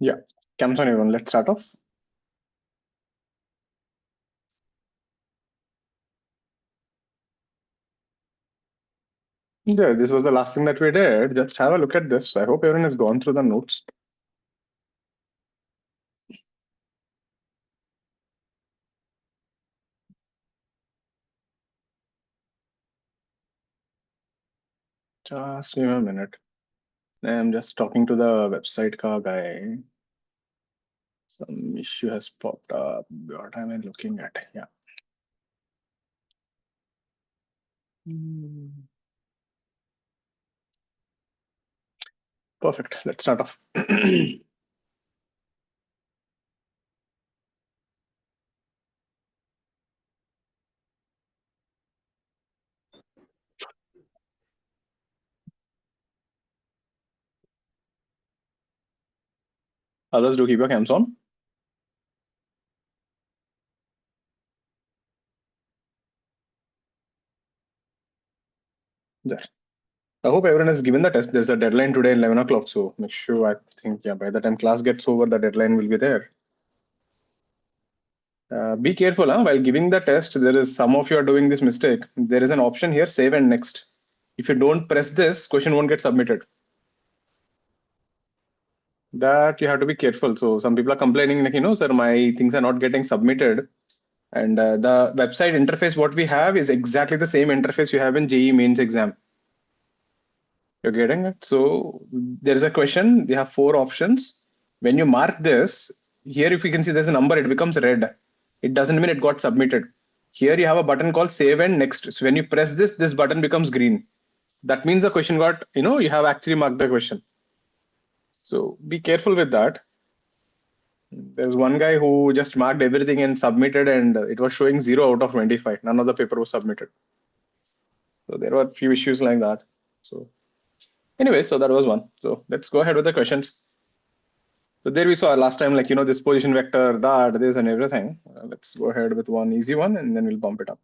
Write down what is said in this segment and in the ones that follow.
Yeah, comes on everyone. Let's start off. Yeah, this was the last thing that we did. Just have a look at this. I hope everyone has gone through the notes. Just give me a minute. I'm just talking to the website ka guy. Some issue has popped up. What am I looking at? Yeah. Hmm. Perfect. Let's start off. Others, do keep your cams on. There. I hope everyone has given the test. There's a deadline today at 11 o'clock. So make sure, I think, yeah, by the time class gets over, the deadline will be there. Be careful, huh? While giving the test, there is some of you are doing this mistake. There is an option here, save and next. If you don't press this, question won't get submitted. That you have to be careful. So some people are complaining, like, sir, my things are not getting submitted. And the website interface, what we have is exactly the same interface you have in JEE mains exam. You're getting it? So there is a question, they have 4 options. When you mark this, here if you can see there's a number, it becomes red. It doesn't mean it got submitted. Here you have a button called save and next. So when you press this, this button becomes green. That means the question got, you have actually marked the question. So be careful with that. There's one guy who just marked everything and submitted, and it was showing 0 out of 25. None of the paper was submitted. So there were a few issues like that. So anyway, so that was one. So let's go ahead with the questions. So there we saw last time, like, this position vector, that, this, and everything. Let's go ahead with one easy one, and then we'll bump it up.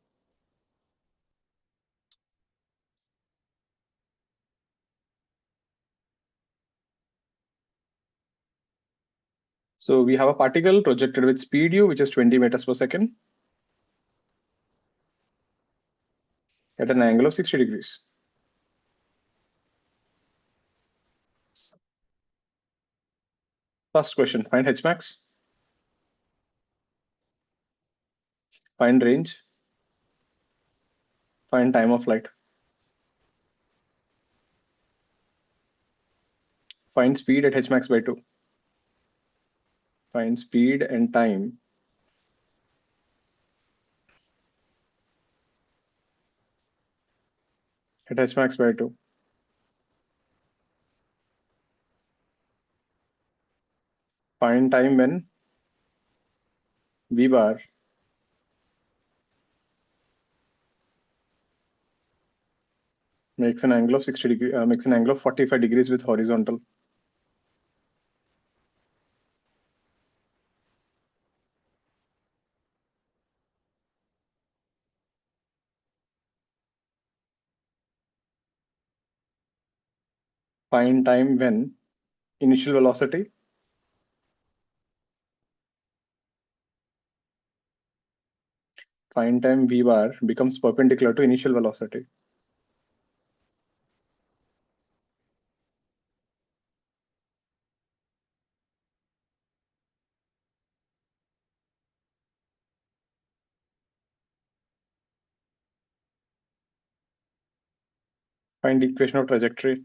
So we have a particle projected with speed u, which is 20 meters per second, at an angle of 60 degrees. First question, find h max, find range, find time of flight, find speed at h max by 2, find speed and time at h max by 2, find time when v bar makes an angle of 60 degree, makes an angle of 45 degrees with horizontal. Find time when initial velocity find time v bar becomes perpendicular to initial velocity. Find equation of trajectory.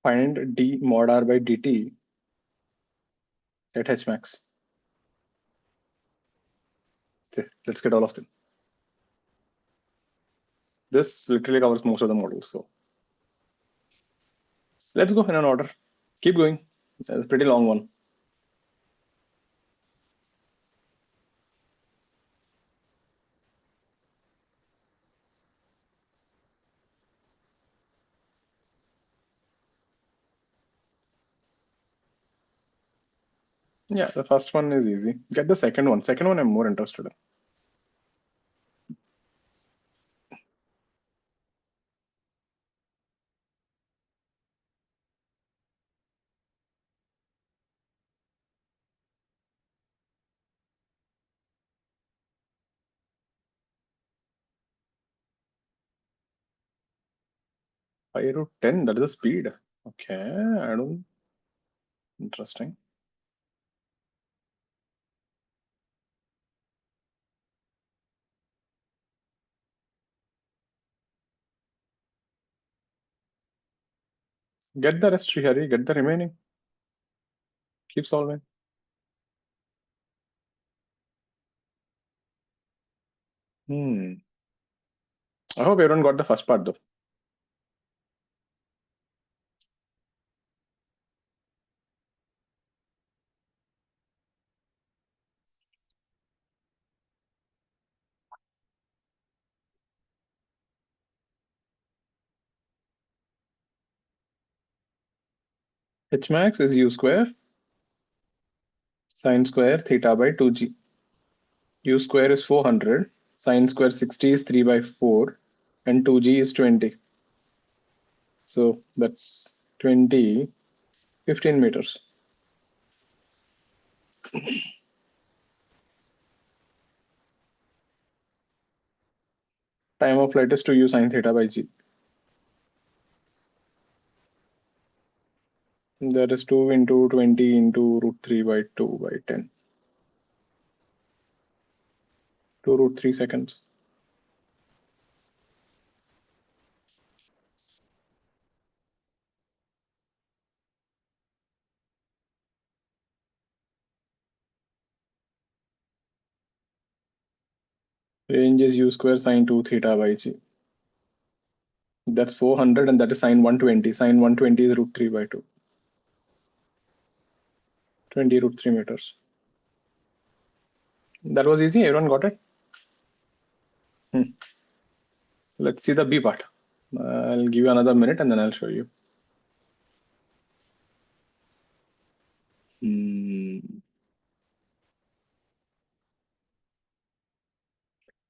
Find d mod r by dt at h max. Okay, let's get all of them. This literally covers most of the models. So let's go in an order. Keep going. It's a pretty long one. Yeah, the first one is easy. Get the second one. Second one I'm more interested in. Pi root 10, that is the speed. Okay, I don't. Interesting. Get the rest, Srihari. Get the remaining. Keep solving. Hmm. I hope everyone got the first part though. H max is u square sine square theta by 2g. U square is 400. Sine square 60 is 3 by 4. And 2g is 20. So that's 20, 15 meters. Time of flight is 2u sine theta by g. That is 2 into 20 into root 3 by 2 by 10. 2 root 3 seconds. Range is u square sine 2 theta by g. That's 400 and that is sine 120. Sine 120 is root 3 by 2. 20 root 3 meters. That was easy. Everyone got it? Let's see the B part. I'll give you another minute and then I'll show you.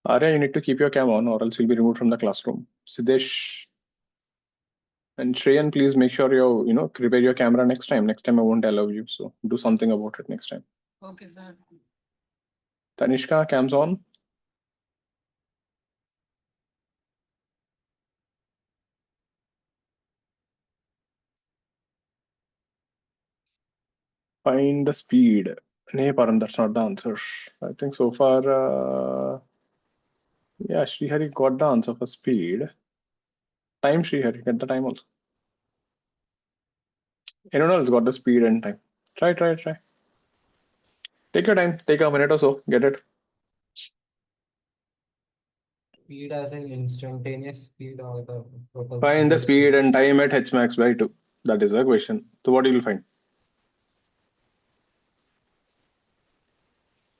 Arya, you need to keep your cam on or else you'll be removed from the classroom. Siddesh and Shreyan, please make sure you prepare your camera next time. Next time I won't allow you. So do something about it next time. Okay, sir. Tanishka, cam's on. Find the speed. Nee, Param, that's not the answer. I think so far, yeah, Srihari got the answer for speed. Time, Srihari, get the time also. Anyone else got the speed and time? Try, try, try. Take your time. Take a minute or so. Get it. Speed as an instantaneous speed or the total Find the previous speed. speed and time at h max by 2. That is the question. So what you will find?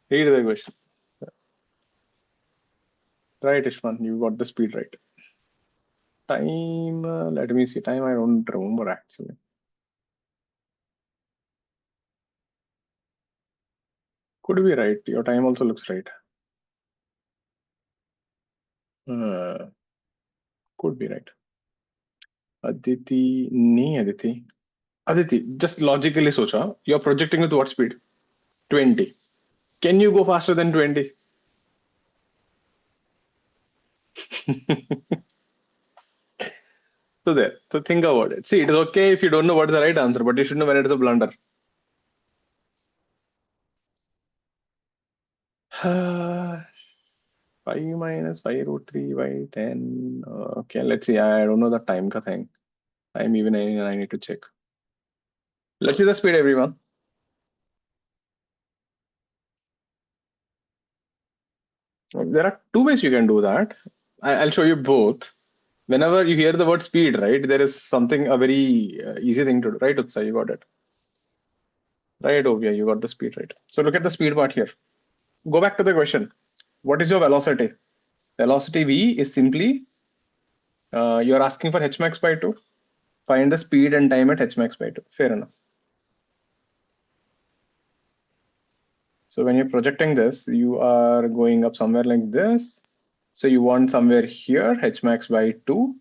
Read the question. Right, Ishman, you got the speed right. Time, let me see. Time, I don't remember actually. Could be right. Your time also looks right. Could be right. Aditi, nahi Aditi. Aditi, just logically socha. You're projecting with what speed? 20. Can you go faster than 20? So there. So think about it. See, it is okay if you don't know what is the right answer, but you should know when it is a blunder. 5 minus 5 root 3 by 10. Okay, let's see. I don't know the time ka thing. Time even I need to check. Let's see the speed, everyone. There are two ways you can do that. I'll show you both. Whenever you hear the word speed, right, there is something, a very easy thing to do. Right, Utsa, you got it. Right, Ovia, you got the speed right. So look at the speed part here. Go back to the question. What is your velocity? Velocity V is simply, you're asking for h max by 2. Find the speed and time at h max by 2. Fair enough. So when you're projecting this, you are going up somewhere like this. So you want somewhere here, h max by 2,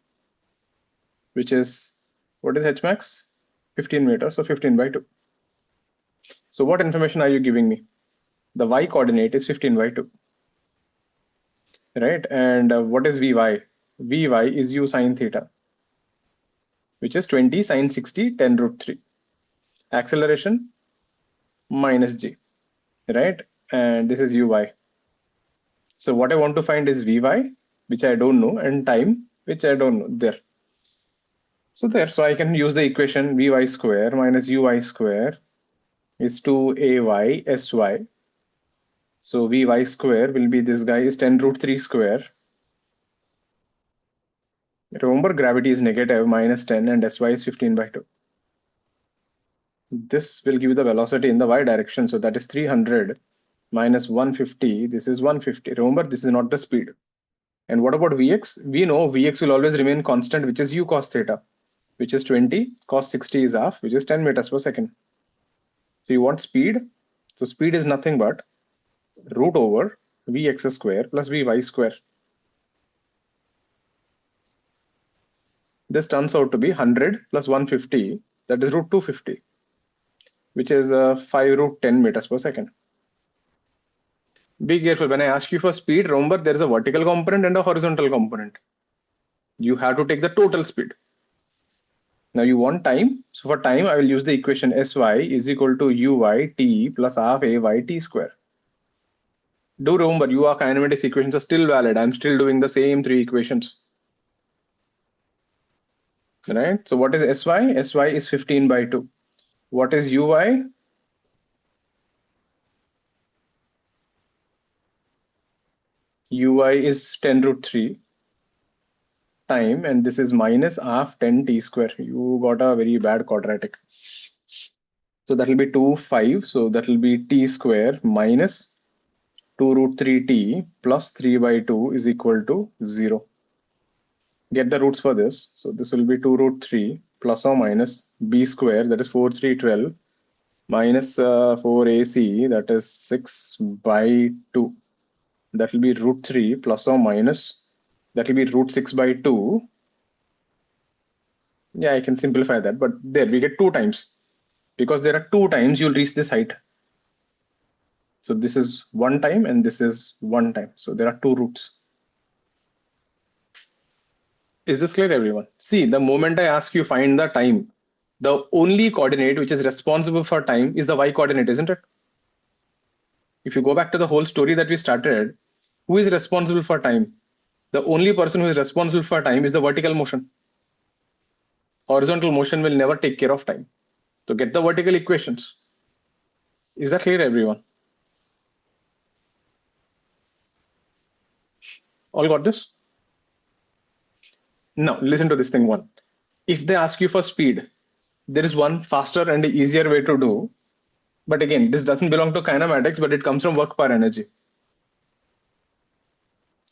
which is, what is h max? 15 meters, so 15 by 2. So what information are you giving me? The y coordinate is 15 by 2, right? And what is Vy? Vy is u sine theta, which is 20 sine 60, 10 root 3. Acceleration minus g, right? And this is uy. So what I want to find is Vy, which I don't know, and time, which I don't know, there. So I can use the equation Vy square minus uy square is 2ay sy. So Vy square will be, this guy is 10 root 3 square. Remember, gravity is negative, minus 10, and sy is 15 by 2. This will give you the velocity in the y direction. So that is 300 minus 150. This is 150. Remember, this is not the speed. And what about Vx? We know Vx will always remain constant, which is u cos theta, which is 20. Cos 60 is half, which is 10 meters per second. So you want speed. So speed is nothing but root over Vx square plus Vy square. This turns out to be 100 plus 150, that is root 250, which is 5 root 10 meters per second. Be careful when I ask you for speed. Remember, there is a vertical component and a horizontal component. You have to take the total speed. Now you want time. So for time, I will use the equation Sy is equal to uy t plus half ay t square. Do remember, your kinematics equations are still valid. I'm still doing the same 3 equations. Right? So what is Sy? Sy is 15 by 2. What is uy? Uy is 10 root 3 time, and this is minus half 10 t square. You got a very bad quadratic. So that will be 2, 5. So that will be t square minus 2 root 3t plus 3 by 2 is equal to 0. Get the roots for this. So this will be 2 root 3 plus or minus b square, that is 4, 3, 12, minus 4ac, that is 6 by 2. That will be root 3 plus or minus, that will be root 6 by 2. Yeah, I can simplify that, but there we get 2 times. Because there are 2 times you'll reach this height. So this is 1 time and this is 1 time. So there are 2 roots. Is this clear, everyone? See, the moment I ask you find the time, the only coordinate which is responsible for time is the y coordinate, isn't it? If you go back to the whole story that we started, who is responsible for time? The only person who is responsible for time is the vertical motion. Horizontal motion will never take care of time. So get the vertical equations. Is that clear, everyone? All got this? Now, listen to this thing one. If they ask you for speed, there is one faster and easier way to do. But again, this doesn't belong to kinematics, but it comes from work per energy.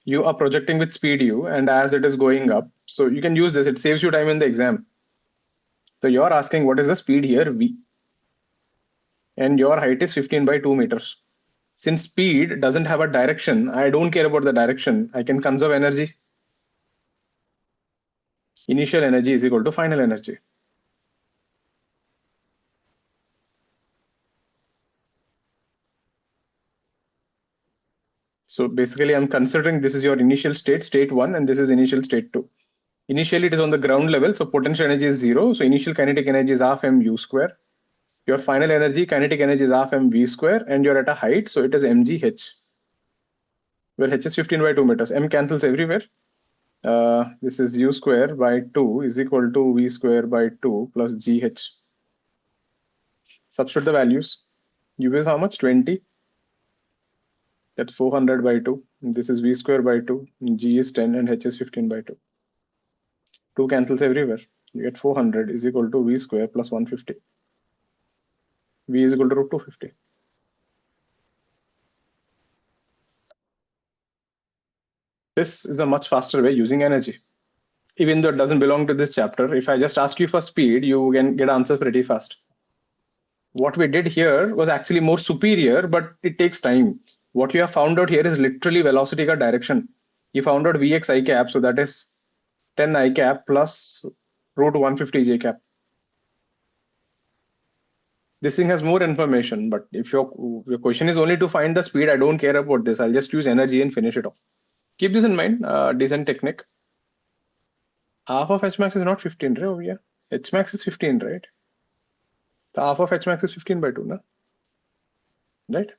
You are projecting with speed u, and as it is going up, so you can use this. It saves you time in the exam. So you're asking what is the speed here, v, and your height is 15 by 2 meters. Since speed doesn't have a direction, I don't care about the direction. I can conserve energy. Initial energy is equal to final energy. So basically, I'm considering this is your initial state, state 1, and this is initial state 2. Initially, it is on the ground level, so potential energy is 0. So initial kinetic energy is half mu square. Your final energy, kinetic energy is half mv square, and you're at a height, so it is mgh, where h is 15 by 2 meters. M cancels everywhere. This is u square by 2 is equal to v square by 2 plus gh. Substitute the values. U is how much? 20. That's 400 by 2. This is v square by 2. G is 10 and h is 15 by 2. 2 cancels everywhere. You get 400 is equal to v square plus 150. V is equal to root 250. This is a much faster way using energy. Even though it doesn't belong to this chapter, if I just ask you for speed, you can get answers pretty fast. What we did here was actually more superior, but it takes time. What you have found out here is literally velocity ka direction. You found out Vx I cap, so that is 10 I cap plus root 150 J cap. This thing has more information, but if your question is only to find the speed, I don't care about this. I'll just use energy and finish it off. Keep this in mind, decent technique. Half of H max is not 15, right? Over here. H max is 15, right? The half of H max is 15 by 2, na? Right?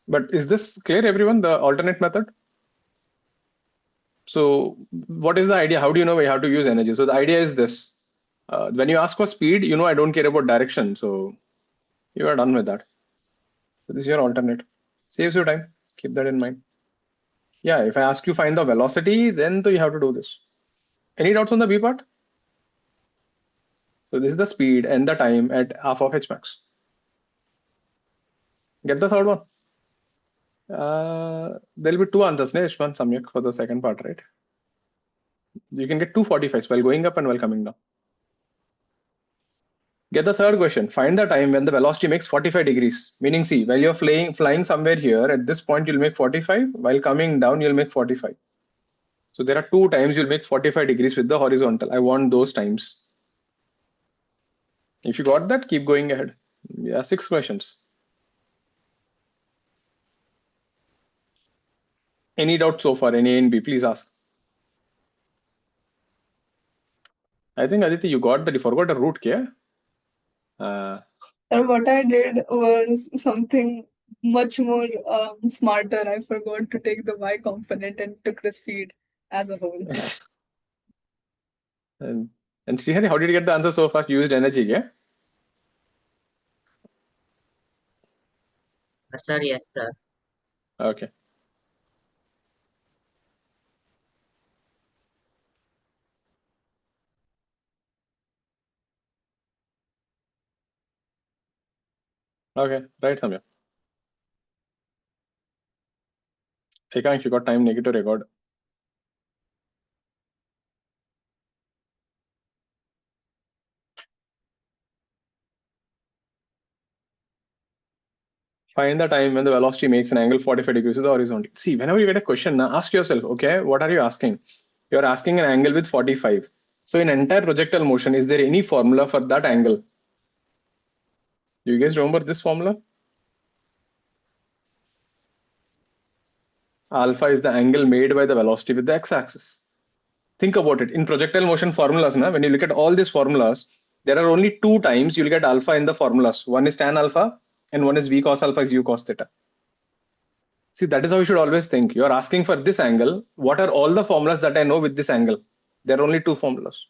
But is this clear, everyone, the alternate method? So what is the idea? How do you know how to use energy? So the idea is this. When you ask for speed, you know I don't care about direction. So you are done with that. So this is your alternate. Saves you time. Keep that in mind. Yeah, if I ask you find the velocity, then you have to do this. Any doubts on the B part? So this is the speed and the time at half of H max. Get the third one. There'll be two answers, Ishwan, Samyak, for the second part, right? You can get 245s while going up and while coming down. Get the third question. Find the time when the velocity makes 45 degrees. Meaning, see, while you're flying somewhere here, at this point you'll make 45. While coming down, you'll make 45. So there are two times you'll make 45 degrees with the horizontal. I want those times. If you got that, keep going ahead. Yeah, 6 questions. Any doubt so far? Any A and B? Please ask. I think Aditi, you got that. You forgot a root, kya? And what I did was something much more smarter. I forgot to take the y component and took the speed as a whole. and Srihari, how did you get the answer so fast? You used energy, yeah? Sir, yes, sir. Okay. Okay, right, Samya. Ekansh, you got time negative record. Find the time when the velocity makes an angle 45 degrees to the horizontal. See, whenever you get a question, now ask yourself, okay, what are you asking? You're asking an angle with 45. So in entire projectile motion, is there any formula for that angle? Do you guys remember this formula? Alpha is the angle made by the velocity with the x-axis. Think about it. In projectile motion formulas, when you look at all these formulas, there are only two times you'll get alpha in the formulas. One is tan alpha and one is v cos alpha is u cos theta. See, that is how you should always think. You're asking for this angle. What are all the formulas that I know with this angle? There are only two formulas.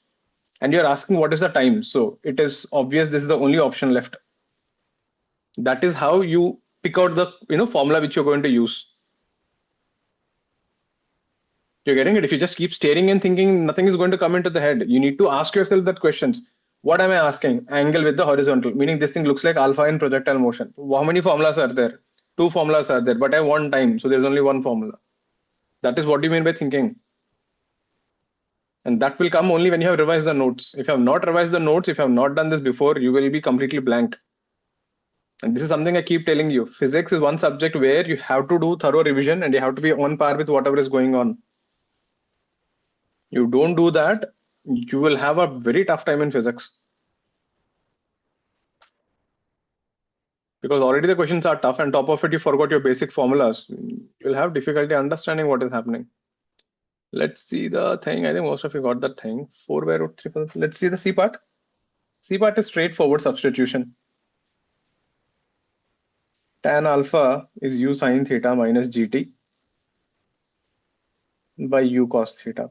And you're asking what is the time. So it is obvious this is the only option left. That is how you pick out the formula which you're going to use. You're getting it? If you just keep staring and thinking, nothing is going to come into the head. You need to ask yourself that questions. What am I asking? Angle with the horizontal, meaning this thing looks like alpha in projectile motion. How many formulas are there? Two formulas are there, but I want time. So there's only one formula. That is what you mean by thinking. And that will come only when you have revised the notes. If you have not revised the notes, if you have not done this before, you will be completely blank. And this is something I keep telling you. Physics is one subject where you have to do thorough revision and you have to be on par with whatever is going on. You don't do that, you will have a very tough time in physics. Because already the questions are tough, and top of it, you forgot your basic formulas. You'll have difficulty understanding what is happening. Let's see the thing. I think most of you got that thing. 4 by root 3. Let's see the C part. C part is straightforward substitution. Tan alpha is u sine theta minus gt by u cos theta.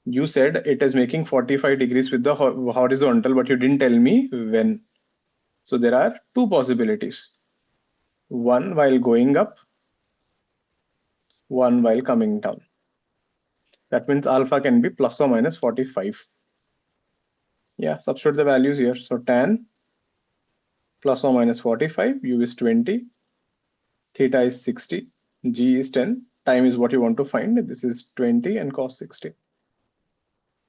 You said it is making 45 degrees with the horizontal, but you didn't tell me when. So there are two possibilities. One while going up, one while coming down. That means alpha can be plus or minus 45. Yeah, substitute the values here. So tan plus or minus 45, u is 20, theta is 60, g is 10, time is what you want to find. This is 20 and cos 60.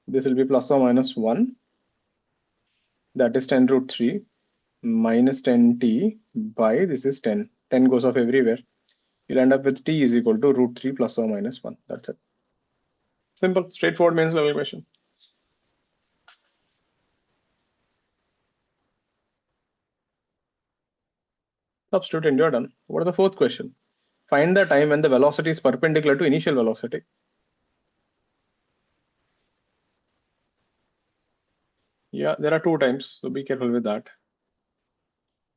This will be plus or minus 1. That is 10 root 3. minus 10t by this is 10. 10 goes off everywhere. You'll end up with t is equal to root 3 plus or minus 1. That's it. Simple, straightforward mains level question. Substitute and you're done. What is the fourth question? Find the time when the velocity is perpendicular to initial velocity. Yeah, there are two times, so be careful with that.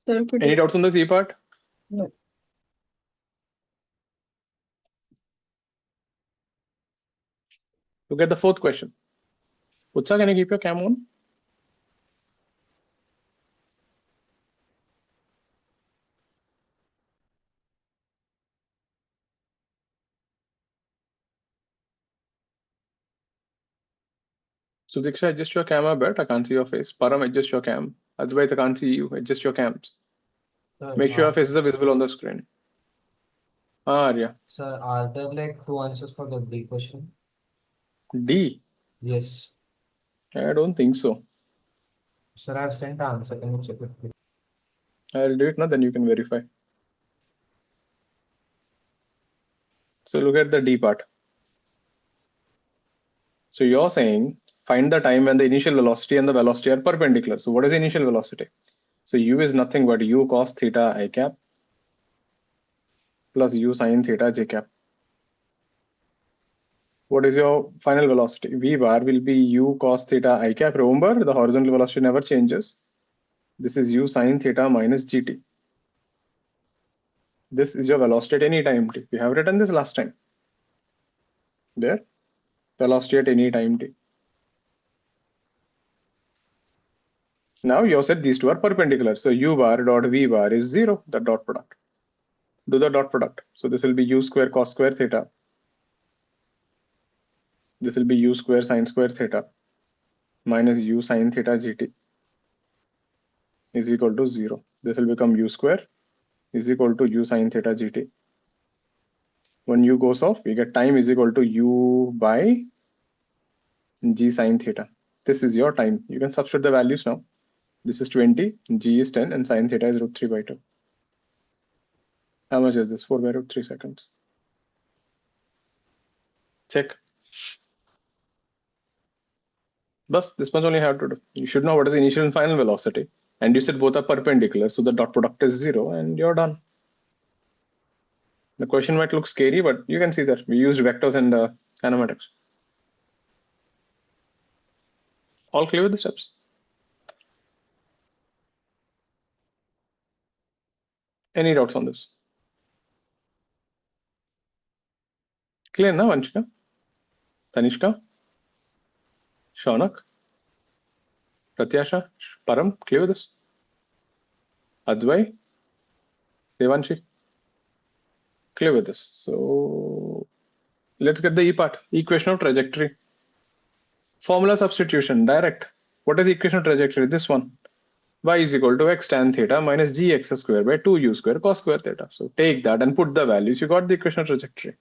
Sir, could Any you? doubts on the C part? No. Look at the fourth question. Utsa, can you keep your cam on? Sudiksha, adjust your camera a bit. I can't see your face. Param, adjust your cam. Otherwise, I can't see you. Adjust your cams. Sir, Make sure your faces are visible on the screen. Arya. sir, are there like two answers for the B question? D. Yes. I don't think so. Sir, I've sent the answer. Can you check it, please? I'll do it now, then you can verify. So look at the D part. So you're saying find the time when the initial velocity and the velocity are perpendicular. So what is the initial velocity? So u is nothing but u cos theta I cap plus u sin theta j cap. What is your final velocity? V bar will be u cos theta I cap. Remember, the horizontal velocity never changes. This is u sin theta minus gt. This is your velocity at any time t. We have written this last time. There, velocity at any time t. Now you have said these two are perpendicular. So u bar dot v bar is 0, the dot product. Do the dot product. So this will be u square cos square theta. This will be u square sin square theta minus u sin theta gt is equal to 0. This will become u square is equal to u sin theta gt. When u goes off, we get time is equal to u by g sin theta. This is your time. You can substitute the values now. This is 20, g is 10, and sin theta is root 3 by 2. How much is this? 4 by root 3 seconds. Check. Bus, this much only have to do. You should know what is the initial and final velocity. And you said both are perpendicular, so the dot product is 0, and you're done. The question might look scary, but you can see that we used vectors and kinematics. All clear with the steps? Any doubts on this? Clear now, Vanshika? Tanishka? Shaunak? Pratyasha? Param? Clear with this? Advai? Devanshi? Clear with this? So let's get the E part. Equation of trajectory. Formula substitution, direct. What is the equation of trajectory? This one. Y is equal to x tan theta minus gx square by 2u square cos square theta. So take that and put the values. You got the equation of trajectory.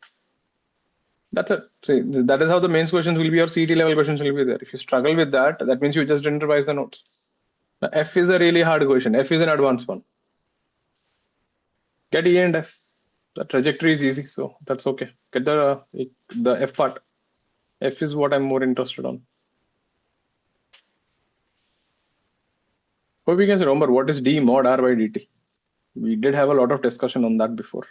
That's it. See, that is how the mains questions will be, or CT level questions will be there. If you struggle with that, that means you just didn't revise the notes. Now, F is a really hard question. F is an advanced one. Get E and F. The trajectory is easy, so that's okay. Get the F part. F is what I'm more interested on. Hope you can remember what is d mod r by dt. We did have a lot of discussion on that before.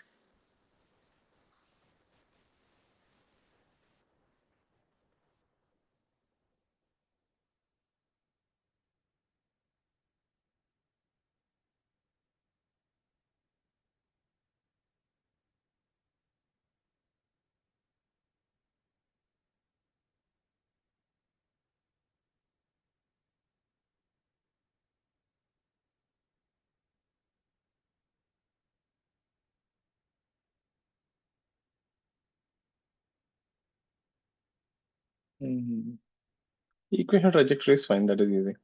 Equation trajectory is fine. That is easy.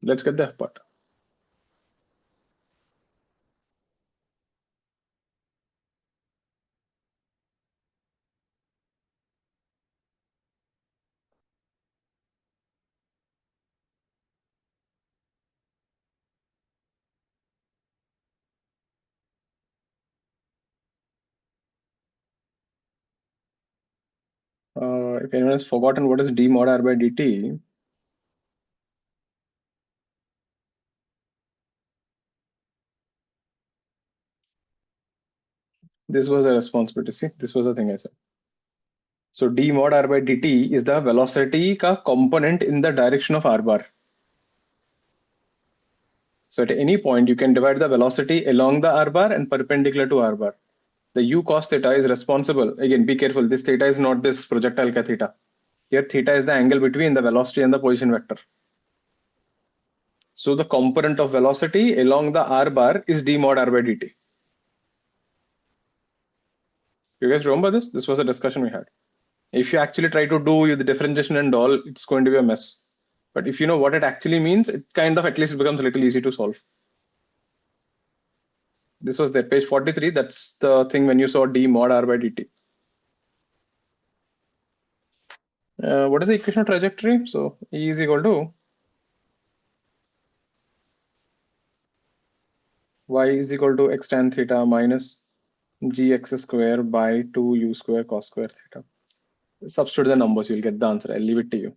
Let's get the F part. If anyone has forgotten what is d mod r by dt, this was a responsibility. See, this was the thing I said. So d mod r by dt is the velocity ka component in the direction of r bar. So at any point, you can divide the velocity along the r bar and perpendicular to r bar. The u cos theta is responsible. Again, be careful. This theta is not this projectile ka theta. Here, theta is the angle between the velocity and the position vector. So the component of velocity along the r bar is d mod r by dt. You guys remember this? This was a discussion we had. If you actually try to do the differentiation and all, it's going to be a mess. But if you know what it actually means, it kind of at least becomes a little easy to solve. This was there, page 43. That's the thing when you saw d mod r by dt. What is the equation of trajectory? So E is equal to y is equal to x tan theta minus gx square by 2u square cos square theta. Substitute the numbers, you'll get the answer. I'll leave it to you.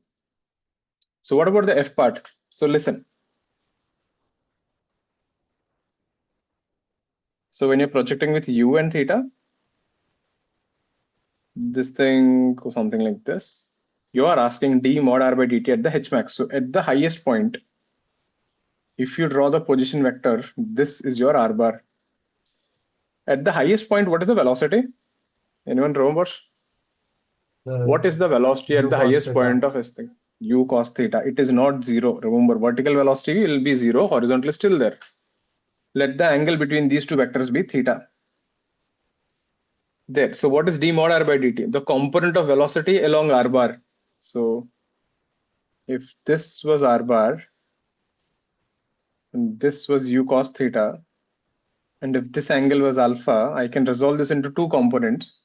So what about the f part? So listen. So when you're projecting with u and theta, this thing goes something like this. You are asking d mod r by dt at the h max. So at the highest point, if you draw the position vector, this is your r bar. At the highest point, what is the velocity? Anyone remember? What is the velocity at u the cos highest theta. point of this thing? U cos theta. It is not zero. Remember, vertical velocity will be zero, horizontal is still there. Let the angle between these two vectors be theta. There. So what is d mod r by dt? The component of velocity along r bar. So if this was r bar, and this was u cos theta, and if this angle was alpha, I can resolve this into two components.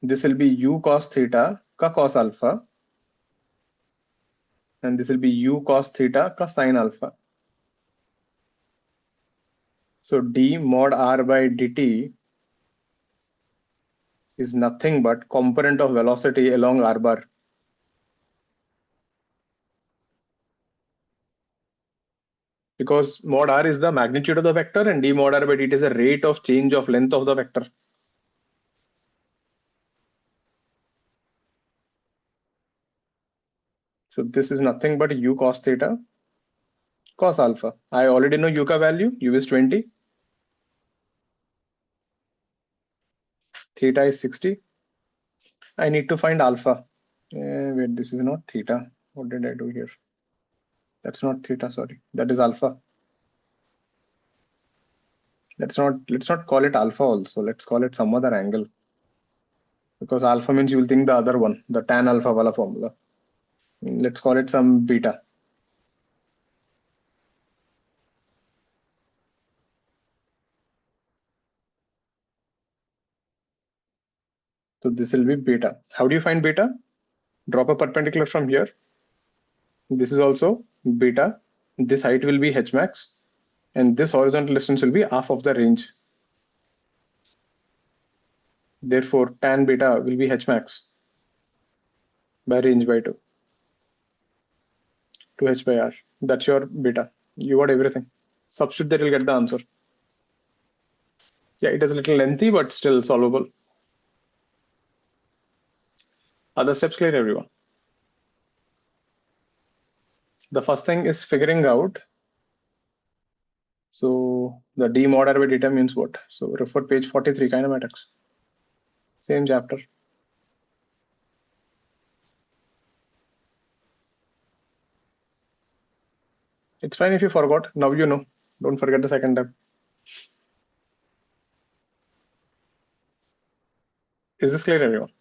This will be u cos theta ka cos alpha, and this will be u cos theta ka sin alpha. So d mod r by dt is nothing but component of velocity along r bar. Because mod r is the magnitude of the vector and d mod r by dt is the rate of change of length of the vector. So this is nothing but u cos theta cos alpha. I already know u ka value, u is 20, theta is 60. I need to find alpha. Wait, this is not theta. What did I do here? That's not theta, sorry. That is alpha. Let's not call it alpha also. Let's call it some other angle. Because alpha means you will think the other one, the tan alpha wala formula. Let's call it some beta. So this will be beta. How do you find beta? Drop a perpendicular from here. This is also beta. This height will be h max, and this horizontal distance will be half of the range. Therefore, tan beta will be h max by range by 2. 2h by r. That's your beta. You got everything. Substitute that, you'll get the answer. Yeah, it is a little lengthy, but still solvable. Other steps clear, everyone? The first thing is figuring out. So the d mod r by data means what? So refer page 43, kinematics. Same chapter. It's fine if you forgot. Now you know. Don't forget the second time. Is this clear, everyone?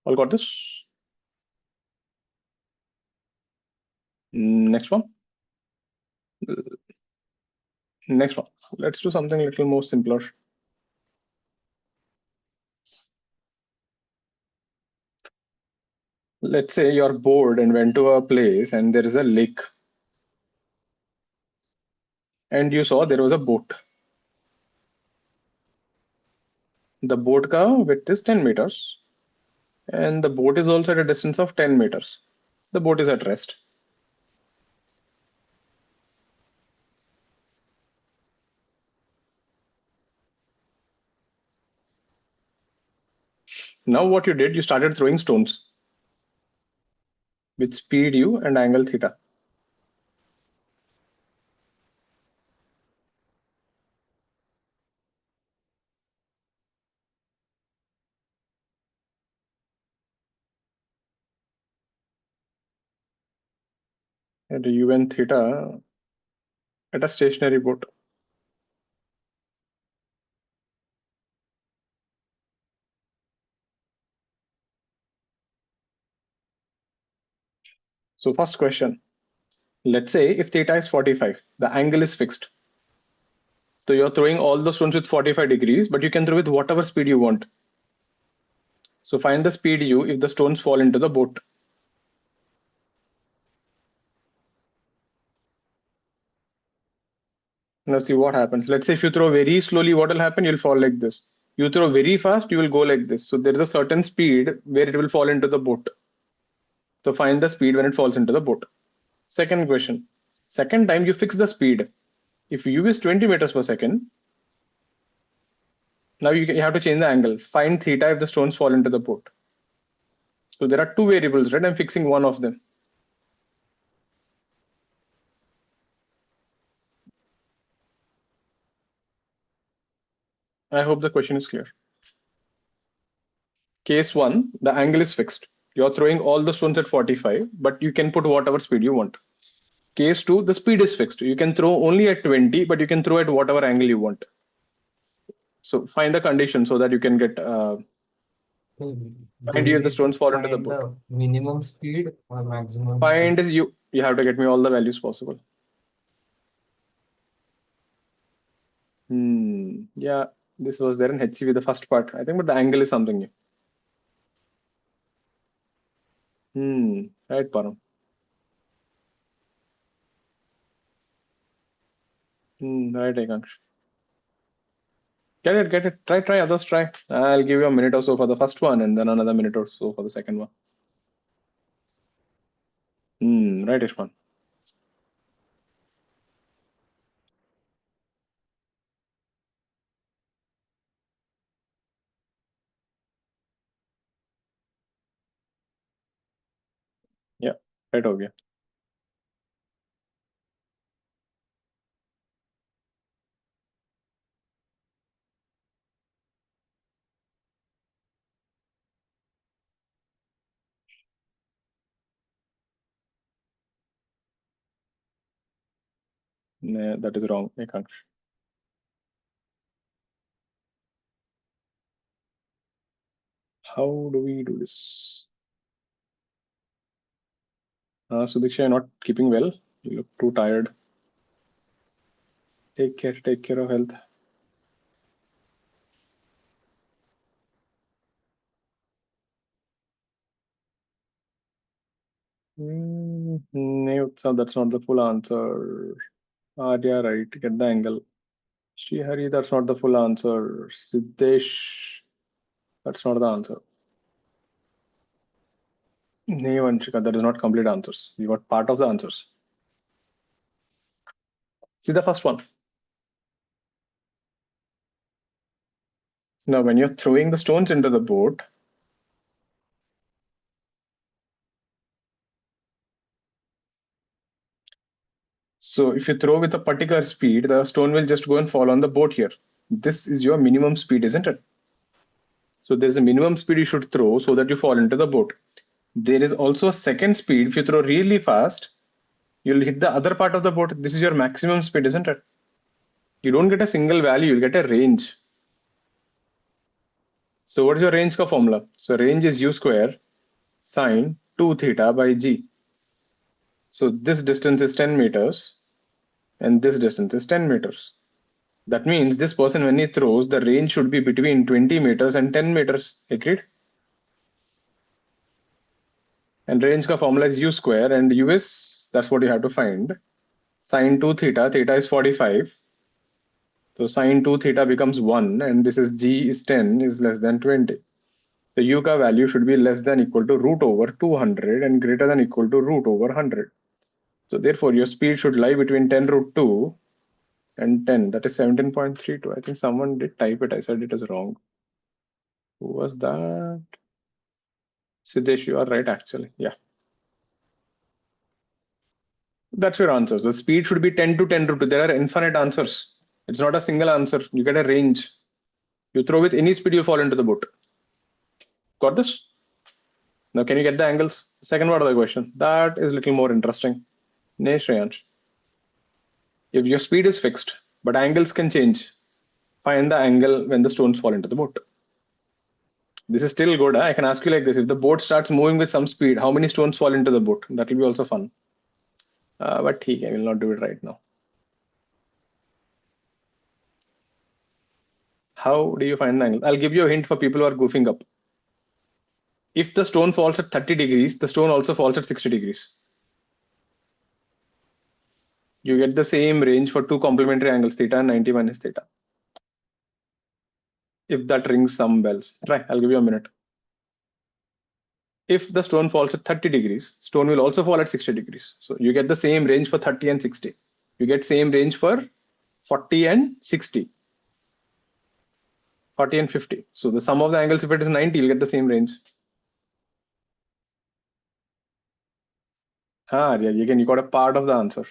All got this? Next one. Next one. Let's do something a little more simpler. Let's say you're bored and went to a place and there is a lake. And you saw there was a boat. The boat ka width is 10 meters. And the boat is also at a distance of 10 meters. The boat is at rest. Now what you did, you started throwing stones with speed u and angle theta. At u and theta at a stationary boat. So first question, let's say if theta is 45, the angle is fixed. So you're throwing all the stones with 45 degrees, but you can throw with whatever speed you want. So find the speed u if the stones fall into the boat. Now see what happens. Let's say if you throw very slowly, what will happen? You'll fall like this. You throw very fast, you will go like this. So there is a certain speed where it will fall into the boat. So find the speed when it falls into the boat. Second question. Second time you fix the speed. If u is 20 meters per second, now you have to change the angle. Find theta if the stones fall into the boat. So there are two variables, right? I'm fixing one of them. I hope the question is clear. Case one, the angle is fixed. You're throwing all the stones at 45, but you can put whatever speed you want. Case two, the speed is fixed. You can throw only at 20, but you can throw at whatever angle you want. So find the condition so that you can get So do find you we if the need to stones fall into the find boat. the minimum speed or maximum Find speed? is you. You have to get me all the values possible. Yeah, this was there in HCV, the first part, I think, but the angle is something new. Right, Param. Right, Akansh. Get it, get it. Try, others try. I'll give you a minute or so for the first one and then another minute or so for the second one. Right, Ishman. Yeah, right, हो गया. No, that is wrong, Akansh. How do we do this? Sudiksha, you're not keeping well. You look too tired. Take care of health. No, that's not the full answer. Arya, right, get the angle. Srihari, that's not the full answer. Siddesh, that's not the answer. No, Vanshika, that is not complete answers. You got part of the answers. See the first one. Now, when you're throwing the stones into the boat, so if you throw with a particular speed, the stone will just go and fall on the boat here. This is your minimum speed, isn't it? So there's a minimum speed you should throw so that you fall into the boat. There is also a second speed. If you throw really fast, you'll hit the other part of the boat. This is your maximum speed, isn't it? You don't get a single value, you'll get a range. So what is your range ka formula? So range is u square sine 2 theta by g. So this distance is 10 meters and this distance is 10 meters. That means this person, when he throws, the range should be between 20 meters and 10 meters. Agreed? And range ka formula is u square and u is, that's what you have to find. Sine 2 theta, theta is 45. So sine 2 theta becomes 1, and this is g is 10 is less than 20. The u ka value should be less than equal to root over 200 and greater than equal to root over 100. So therefore, your speed should lie between 10 root 2 and 10. That is 17.32. I think someone did type it. I said it is wrong. Who was that? Siddesh, you are right, actually. Yeah. That's your answer. The speed should be 10 to 10 root 2. There are infinite answers. It's not a single answer. You get a range. You throw with any speed, you fall into the boat. Got this? Now, can you get the angles? Second part of the question. That is a little more interesting. Nay, Shreyansh. If your speed is fixed, but angles can change, find the angle when the stones fall into the boat. This is still good. Huh? I can ask you like this. If the boat starts moving with some speed, how many stones fall into the boat? That will be also fun. But I will not do it right now. How do you find the angle? I'll give you a hint for people who are goofing up. If the stone falls at 30 degrees, the stone also falls at 60 degrees. You get the same range for two complementary angles, theta and 90 minus theta. If that rings some bells. Try, I'll give you a minute. If the stone falls at 30 degrees, stone will also fall at 60 degrees. So you get the same range for 30 and 60. You get same range for 40 and 60. 40 and 50. So the sum of the angles, if it is 90, you'll get the same range. Yeah, you got a part of the answer.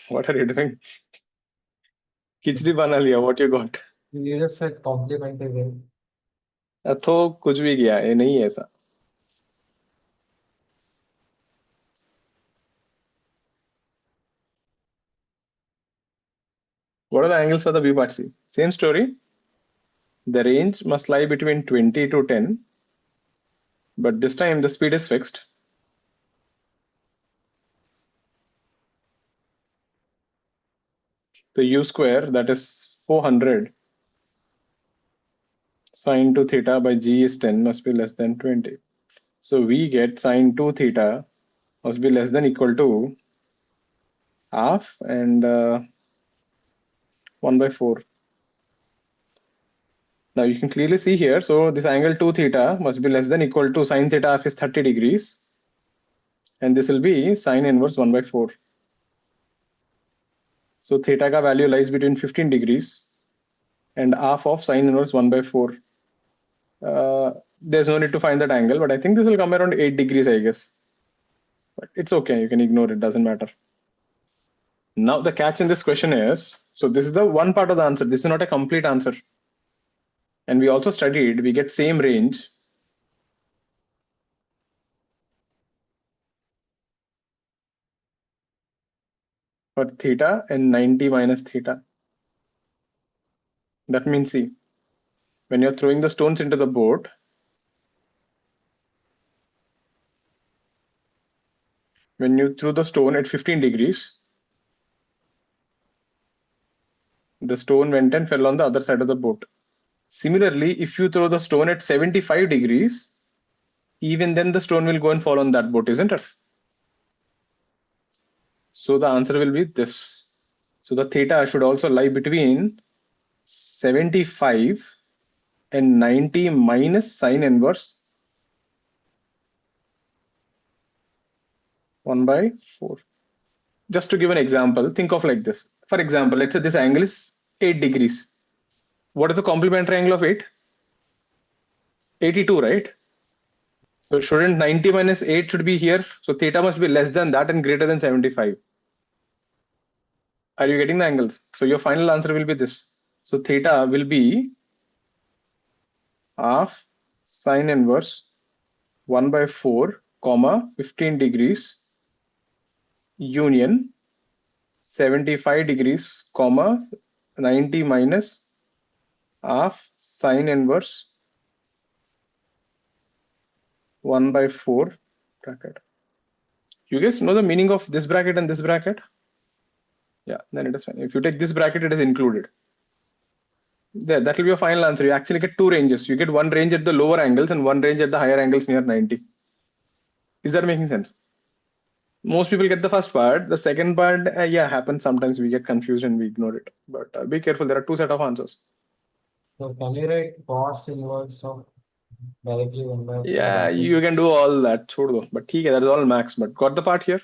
What are you doing? Khichdi bana liya, what you got? You just said complimentary ring. तो कुछ भी किया, ये नहीं है ऐसा. What are the angles for the B part C? Same story. The range must lie between 20 to 10, but this time the speed is fixed. The u square, that is 400 sine 2 theta by g is 10, must be less than 20. So we get sine 2 theta must be less than equal to half and 1 by 4. Now you can clearly see here, so this angle 2 theta must be less than equal to sine theta half is 30 degrees, and this will be sine inverse 1 by 4. So theta ka value lies between 15 degrees and half of sine inverse 1 by 4. There's no need to find that angle, but I think this will come around 8 degrees, I guess. But it's okay, you can ignore it, doesn't matter. Now the catch in this question is, so this is the one part of the answer. This is not a complete answer. And we also studied, we get same range for theta and 90 minus theta. That means, see, when you're throwing the stones into the boat, when you threw the stone at 15 degrees, the stone went and fell on the other side of the boat. Similarly, if you throw the stone at 75 degrees, even then the stone will go and fall on that boat, isn't it? So the answer will be this. So the theta should also lie between 75 and 90 minus sine inverse 1 by 4. Just to give an example, think of like this. For example, let's say this angle is 8 degrees. What is the complementary angle of 8? 82, right? So shouldn't 90 minus 8 should be here? So theta must be less than that and greater than 75. Are you getting the angles? So your final answer will be this. So theta will be half sine inverse 1 by 4, comma 15 degrees union 75 degrees, comma 90 minus half sine inverse 1 by 4 bracket. You guys know the meaning of this bracket and this bracket? Yeah, then it is fine. If you take this bracket, it is included. That will be your final answer. You actually get two ranges. You get one range at the lower angles and one range at the higher angles near 90. Is that making sense? Most people get the first part. The second part, yeah, happens sometimes. We get confused and we ignore it. But be careful. There are two set of answers. So can you write cos inverse of directly one by Yeah, directly? you can do all that. छोड़ दो. But ठीक है, that is all max. But got the part here?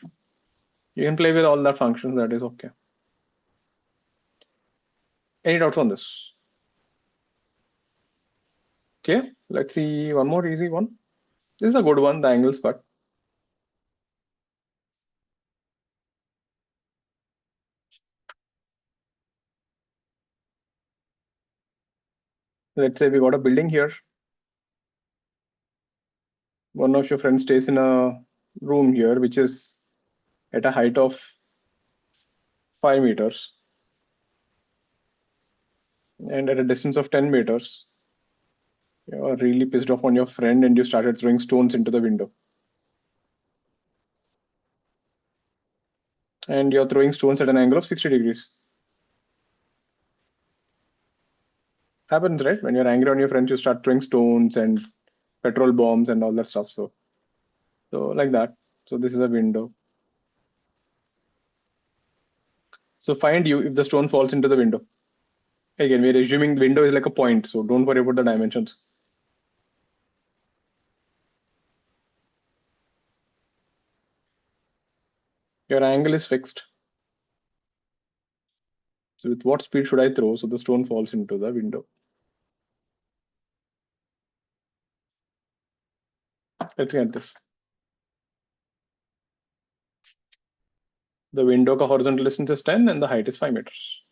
You can play with all that functions. That is okay. Any doubts on this? Okay, let's see one more easy one. This is a good one, the angles part. Let's say we got a building here. One of your friends stays in a room here, which is at a height of 5 meters and at a distance of 10 meters. You are really pissed off on your friend and you started throwing stones into the window. And you're throwing stones at an angle of 60 degrees. Happens, right? When you're angry on your friends, you start throwing stones and petrol bombs and all that stuff. So like that. So this is a window. So find you if the stone falls into the window. Again, we're assuming the window is like a point, so don't worry about the dimensions. Your angle is fixed. So with what speed should I throw so the stone falls into the window? Let's get this. The window ka horizontal distance is 10 and the height is 5 meters.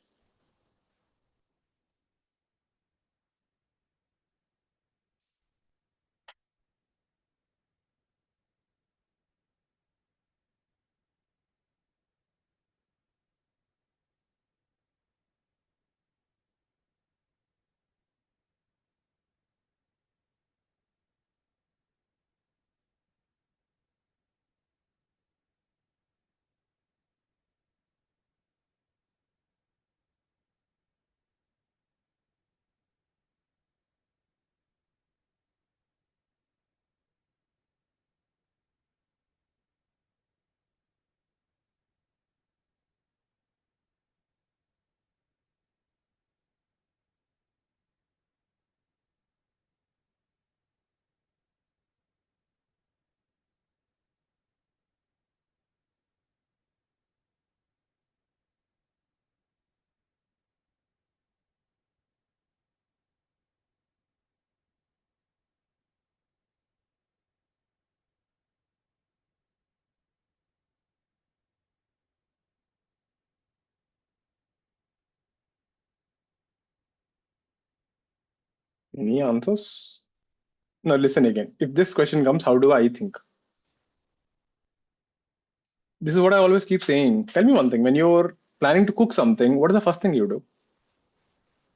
Any answers? Now listen again. If this question comes, how do I think? This is what I always keep saying. Tell me one thing. When you're planning to cook something, what is the first thing you do?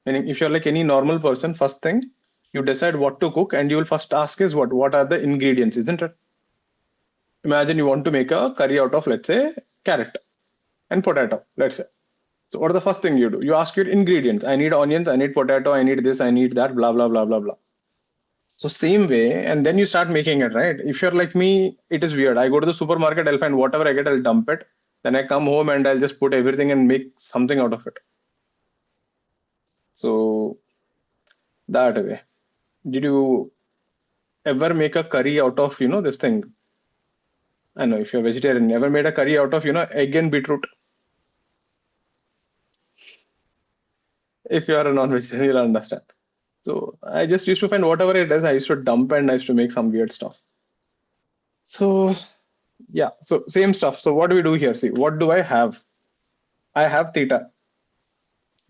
Meaning, if you're like any normal person, first thing you decide what to cook, and you will first ask is what are the ingredients, isn't it? Imagine you want to make a curry out of, let's say, carrot and potato, let's say. So what is the first thing you do? You ask your ingredients. I need onions, I need potato, I need this, I need that, blah, blah, blah, blah, blah. So same way, and then you start making it, right? If you're like me, it is weird. I go to the supermarket, I'll find whatever I get, I'll dump it. Then I come home and I'll just put everything and make something out of it. So that way. Did you ever make a curry out of, this thing? I know if you're vegetarian, never made a curry out of, egg and beetroot. If you are a non-vegetarian, you'll understand. So I just used to find whatever it is, I used to dump and I used to make some weird stuff. So yeah, so same stuff. So what do we do here? See, what do I have? I have theta.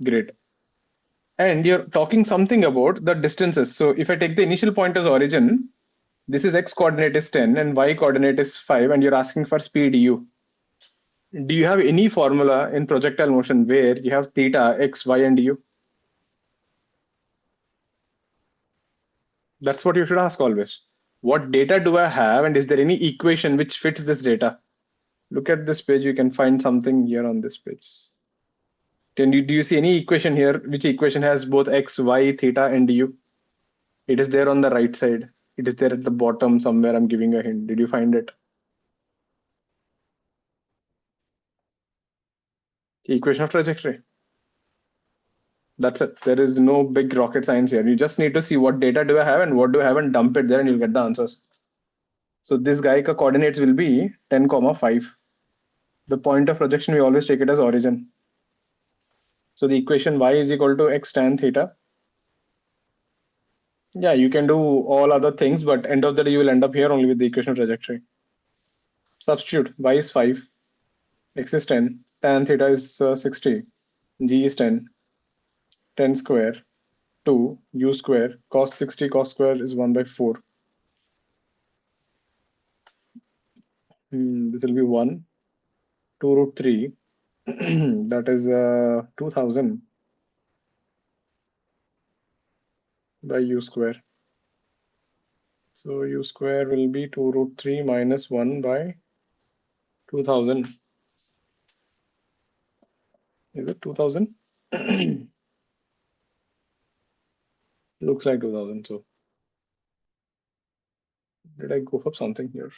Great. And you're talking something about the distances. So if I take the initial point as origin, this is x coordinate is 10 and y coordinate is 5, and you're asking for speed u. Do you have any formula in projectile motion where you have theta, x, y, and u? That's what you should ask always. What data do I have, and is there any equation which fits this data? Look at this page, you can find something here on this page. Do you see any equation here? Which equation has both x, y, theta, and du? It is there on the right side. It is there at the bottom somewhere. I'm giving a hint. Did you find it? Equation of trajectory. That's it. There is no big rocket science here. You just need to see what data do I have and what do I have and dump it there and you'll get the answers. So this guy ka coordinates will be 10, 5. The point of projection, we always take it as origin. So the equation y is equal to x tan theta. Yeah, you can do all other things, but end of the day, you will end up here only with the equation of trajectory. Substitute, y is 5, x is 10, tan theta is 60, g is 10, 10 square, 2, u square, cos 60, cos square is 1 by 4. This will be 1, 2 root 3, that is 2000 by u square. So u square will be 2 root 3 minus 1 by 2000. Is it 2000? Looks like 2000. So did I go for something here?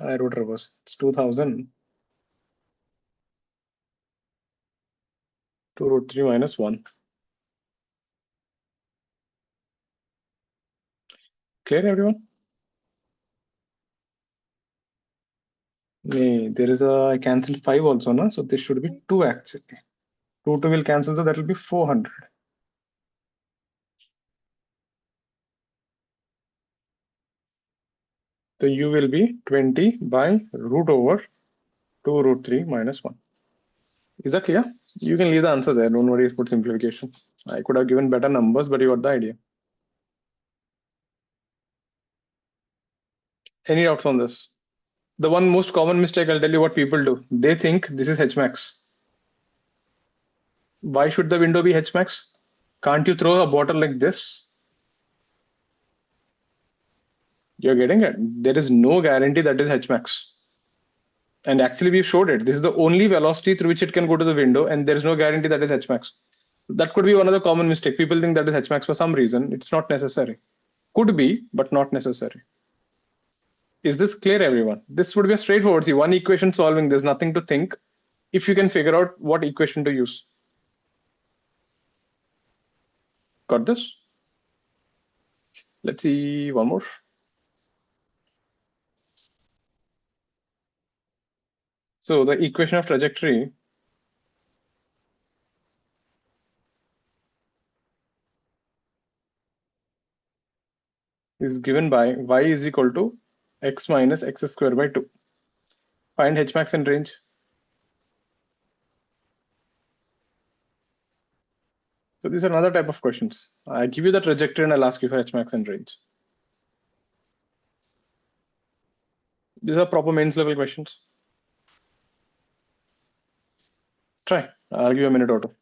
I wrote reverse. It's 2000. 2 root 3 minus 1. Clear, everyone? There is I cancelled 5 also, no? So this should be 2 actually. 2 will cancel, so that will be 400. So u will be 20 by root over 2 root 3 minus 1. Is that clear? You can leave the answer there. Don't worry about simplification. I could have given better numbers, but you got the idea. Any doubts on this? The one most common mistake, I'll tell you what people do. They think this is Hmax. Why should the window be Hmax? Can't you throw a bottle like this? You're getting it. There is no guarantee that is Hmax. And actually, we showed it. This is the only velocity through which it can go to the window, and there is no guarantee that is Hmax. That could be one of the common mistake. People think that is Hmax for some reason. It's not necessary. Could be, but not necessary. Is this clear, everyone? This would be a straightforward. See, one equation solving. There's nothing to think. If you can figure out what equation to use. Got this? Let's see one more. So the equation of trajectory is given by y is equal to x minus x square by 2. Find Hmax and range. So these are another type of questions. I give you the trajectory and I'll ask you for Hmax and range. These are proper mains level questions. Try. I'll give you a minute or two.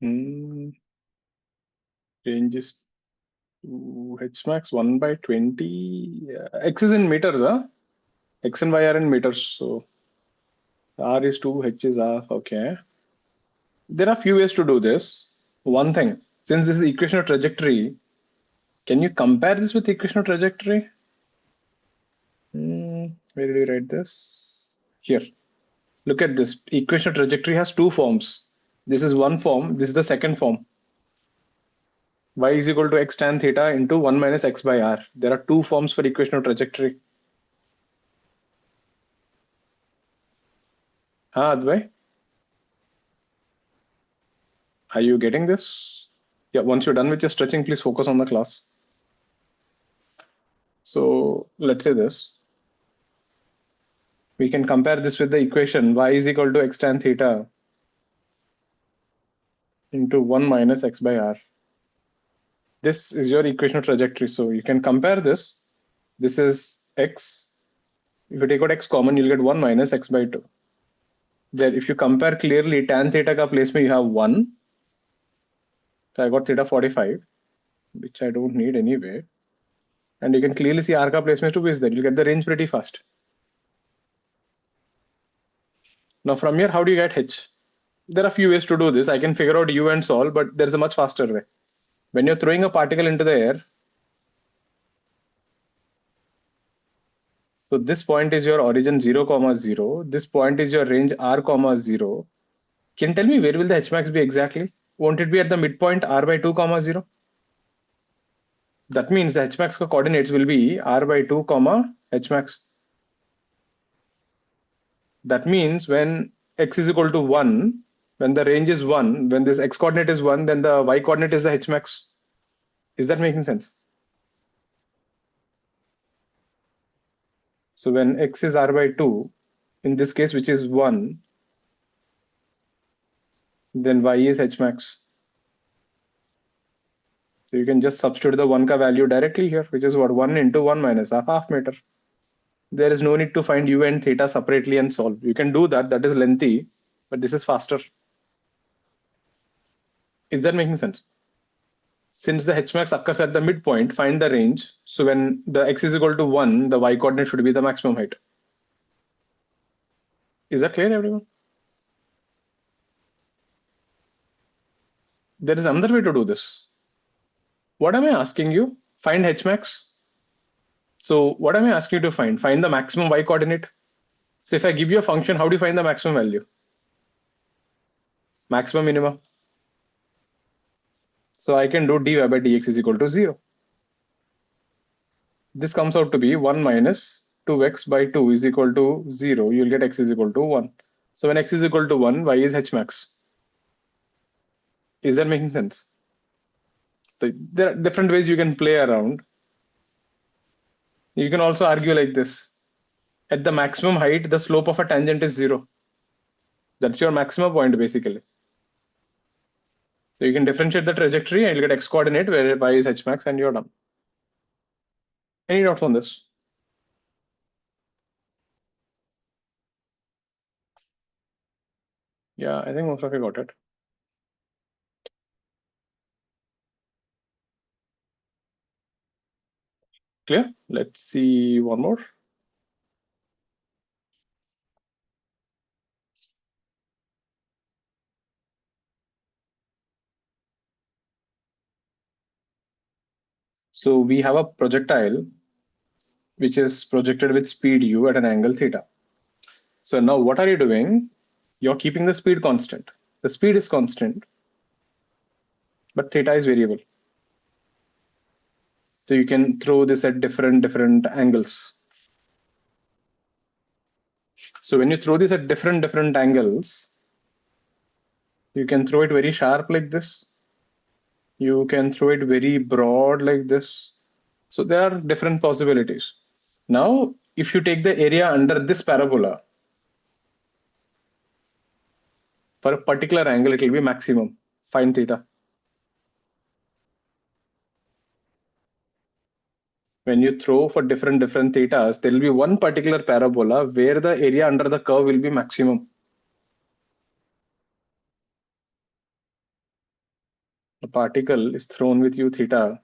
Range is Hmax 1 by 20. X is in meters, huh? X and Y are in meters. So R is 2, H is R. Okay. There are few ways to do this. One thing, since this is equation of trajectory, can you compare this with equation of trajectory? Where did you write this? Here. Look at this. Equation of trajectory has two forms. This is one form. This is the second form. Y is equal to x tan theta into 1 minus x by r. There are two forms for equation of trajectory. Advai? Are you getting this? Yeah, once you're done with your stretching, please focus on the class. So let's say this. We can compare this with the equation y is equal to x tan theta into 1 minus x by r. This is your equation of trajectory. So you can compare this. This is x. If you take out x common, you'll get 1 minus x by 2. There, if you compare clearly, tan theta ka place mein you have 1. So I got theta 45, which I don't need anyway. And you can clearly see r ka place mein 2 is there. You'll get the range pretty fast. Now from here, how do you get h? There are a few ways to do this. I can figure out u and solve, but there's a much faster way. When you're throwing a particle into the air, so this point is your origin 0, 0. This point is your range r, 0. Can you tell me where will the h max be exactly? Won't it be at the midpoint r by 2, 0? That means the h max coordinates will be r by 2, h max. That means when x is equal to 1, when the range is 1, when this x coordinate is 1, then the y coordinate is the h max. Is that making sense? So when x is r by 2, in this case, which is 1, then y is h max. So you can just substitute the 1 ka value directly here, which is what? 1 into 1 minus a half meter. There is no need to find u and theta separately and solve. You can do that. That is lengthy, but this is faster. Is that making sense? Since the h max occurs at the midpoint, find the range. So when the x is equal to 1, the y coordinate should be the maximum height. Is that clear, everyone? There is another way to do this. What am I asking you? Find h max. So what am I asking you to find? Find the maximum y coordinate. So if I give you a function, how do you find the maximum value? Maximum, minimum. So I can do dy by dx is equal to 0. This comes out to be 1 minus 2x by 2 is equal to 0. You'll get x is equal to 1. So when x is equal to 1, y is h max. Is that making sense? There are different ways you can play around. You can also argue like this. At the maximum height, the slope of a tangent is 0. That's your maximum point, basically. So you can differentiate the trajectory and you'll get x coordinate where y is h max and you're done. Any doubts on this? Yeah, I think most of you got it. Clear? Let's see one more. So we have a projectile which is projected with speed u at an angle theta. So now what are you doing? You're keeping the speed constant. The speed is constant, but theta is variable. So you can throw this at different angles. So when you throw this at different angles, you can throw it very sharp like this. You can throw it very broad like this. So there are different possibilities. Now, if you take the area under this parabola, for a particular angle, it will be maximum, find theta. When you throw for different thetas, there will be one particular parabola where the area under the curve will be maximum. The particle is thrown with u theta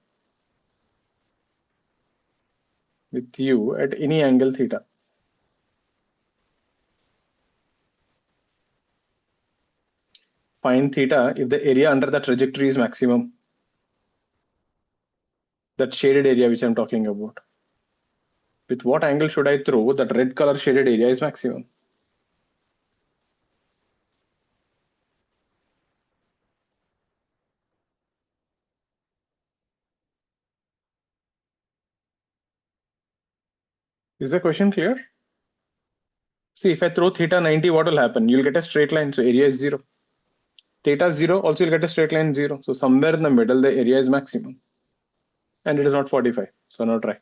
with u at any angle theta. find theta if the area under the trajectory is maximum. That shaded area which I'm talking about. With what angle should I throw that red color shaded area is maximum? Is the question clear? See, if I throw theta 90, what will happen? You'll get a straight line, so area is 0. Theta 0, also you'll get a straight line 0. So somewhere in the middle, the area is maximum. And it is not 45, so no try.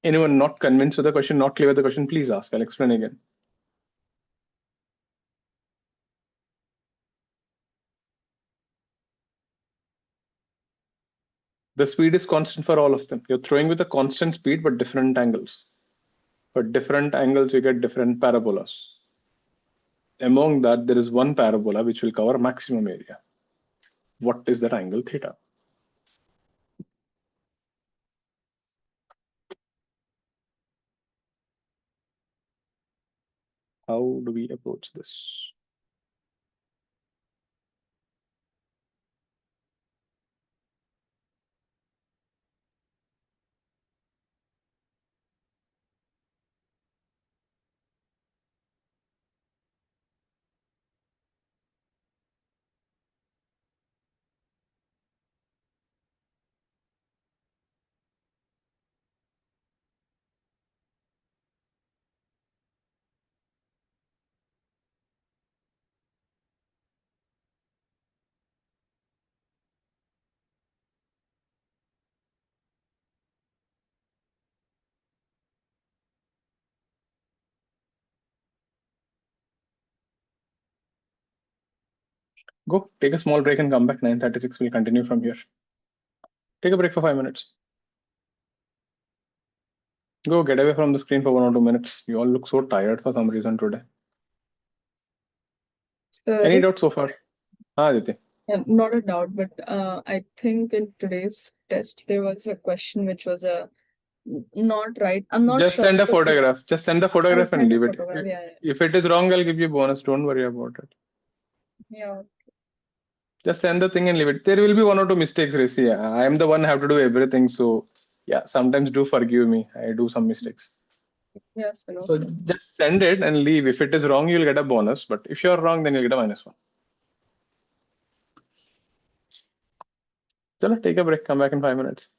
Anyone not convinced with the question, not clear with the question, please ask. I'll explain again. The speed is constant for all of them. You're throwing with a constant speed, but different angles. For different angles, you get different parabolas. Among that, there is one parabola which will cover maximum area. What is that angle theta? How do we approach this? Go take a small break and come back. 9:36 will continue from here. Take a break for 5 minutes. Go get away from the screen for 1 or 2 minutes. You all look so tired for some reason today. Any Sorry. doubts so far? Aditi. Not a doubt, but I think in today's test there was a question which was not right. I'm not Just sure. send a photograph. Just send the I'll photograph and send a leave it. photograph. Yeah, If it is wrong, I'll give you bonus. Don't worry about it. yeah. Just send the thing and leave it. There will be 1 or 2 mistakes, Rishi. I am the one who have to do everything. So yeah, sometimes do forgive me. I do some mistakes. Yes, no So problem. just send it and leave. If it is wrong, you'll get a bonus. But if you're wrong, then you'll get a -1. So take a break. Come back in 5 minutes.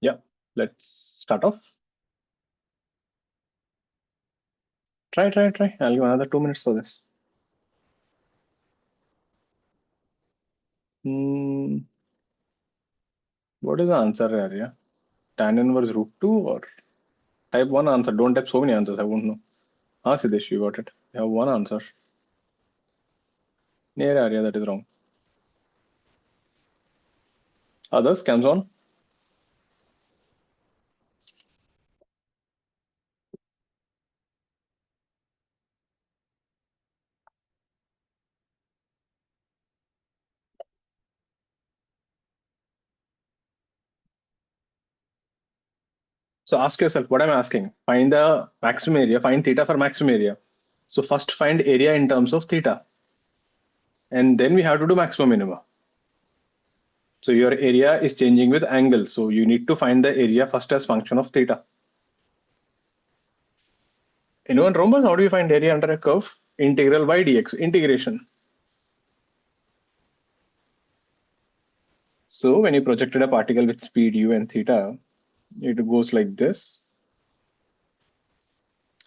Yeah, let's start off. Try. I'll give another 2 minutes for this. Hmm, what is the answer here? Yeah, tan inverse root 2 or type one answer. Don't type so many answers. I won't know. Ah, Siddesh, you got it. You have one answer. Yeah, Arya, that is wrong. Others, scams on. So ask yourself what I'm asking. Find the maximum area, find theta for maximum area. So first find area in terms of theta. And then we have to do maximum minima. So your area is changing with angle. So you need to find the area first as function of theta. Anyone remembers how do you find area under a curve? Integral y dx, integration. So when you projected a particle with speed u and theta, it goes like this.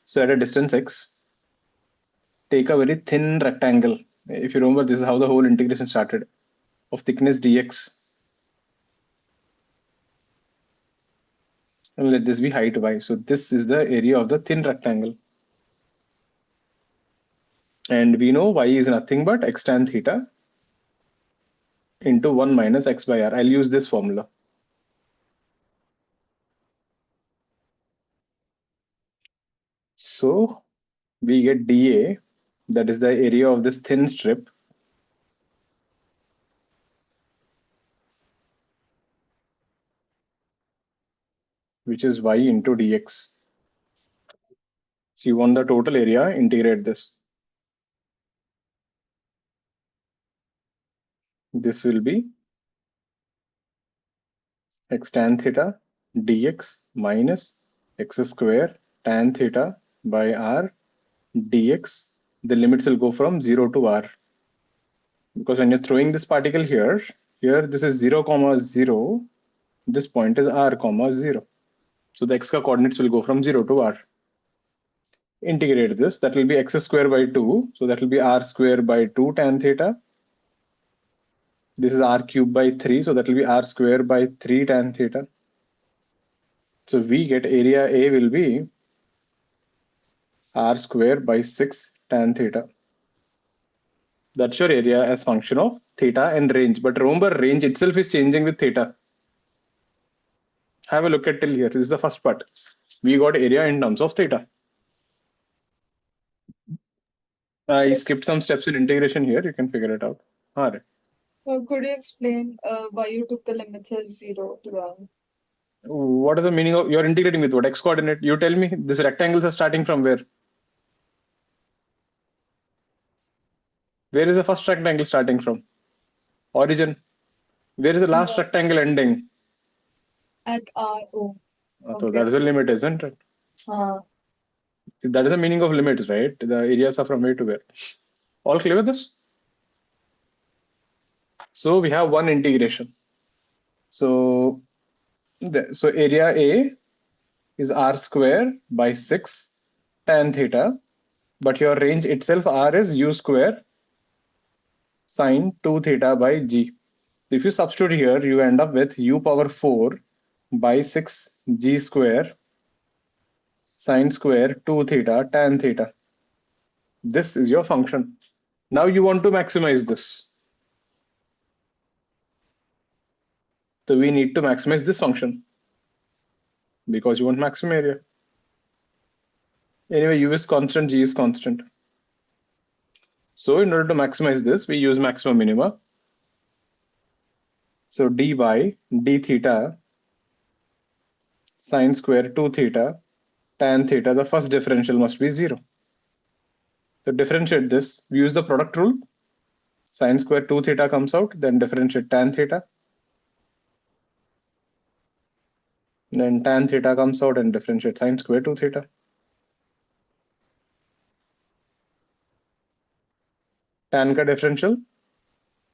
So at a distance x, take a very thin rectangle. If you remember, this is how the whole integration started, of thickness dx. And let this be height y. So this is the area of the thin rectangle. And we know y is nothing but x tan theta into 1 minus x by r. I'll use this formula. So we get dA, that is the area of this thin strip, which is y into dx. So you want the total area, integrate this. This will be x tan theta dx minus x square tan theta by r dx. The limits will go from 0 to r. Because when you're throwing this particle here this is 0, 0. This point is r, 0. So the x coordinates will go from 0 to r. Integrate this, that will be x square by 2. So that will be r square by 2 tan theta. This is r cube by 3. So that will be r square by 3 tan theta. So we get area A will be r square by 6 tan theta. That's your area as function of theta and range. But remember, range itself is changing with theta. Have a look at till here. This is the first part. We got area in terms of theta. I skipped some steps in integration here. You can figure it out. All right. Could you explain why you took the limits as 0 to 1? What is the meaning of you're integrating with what x coordinate? You tell me. These rectangles are starting from where? Where is the first rectangle starting from? Origin. Where is the last rectangle ending? At R. Oh. So that is a limit, isn't it? That is the meaning of limits, right? The areas are from where to where. All clear with this? So we have one integration. So area A is r square by 6 tan theta, but your range itself r is u square sine 2 theta by g. If you substitute here, you end up with u power 4 by 6 g square sine square 2 theta tan theta. This is your function. Now you want to maximize this. So we need to maximize this function because you want maximum area. Anyway, u is constant, g is constant. So in order to maximize this, we use maximum minima. So dy d theta sine square 2 theta tan theta, the first differential must be 0. So differentiate this, we use the product rule. Sine square 2 theta comes out, then differentiate tan theta. Then tan theta comes out and differentiate sine square 2 theta. Tan ka differential,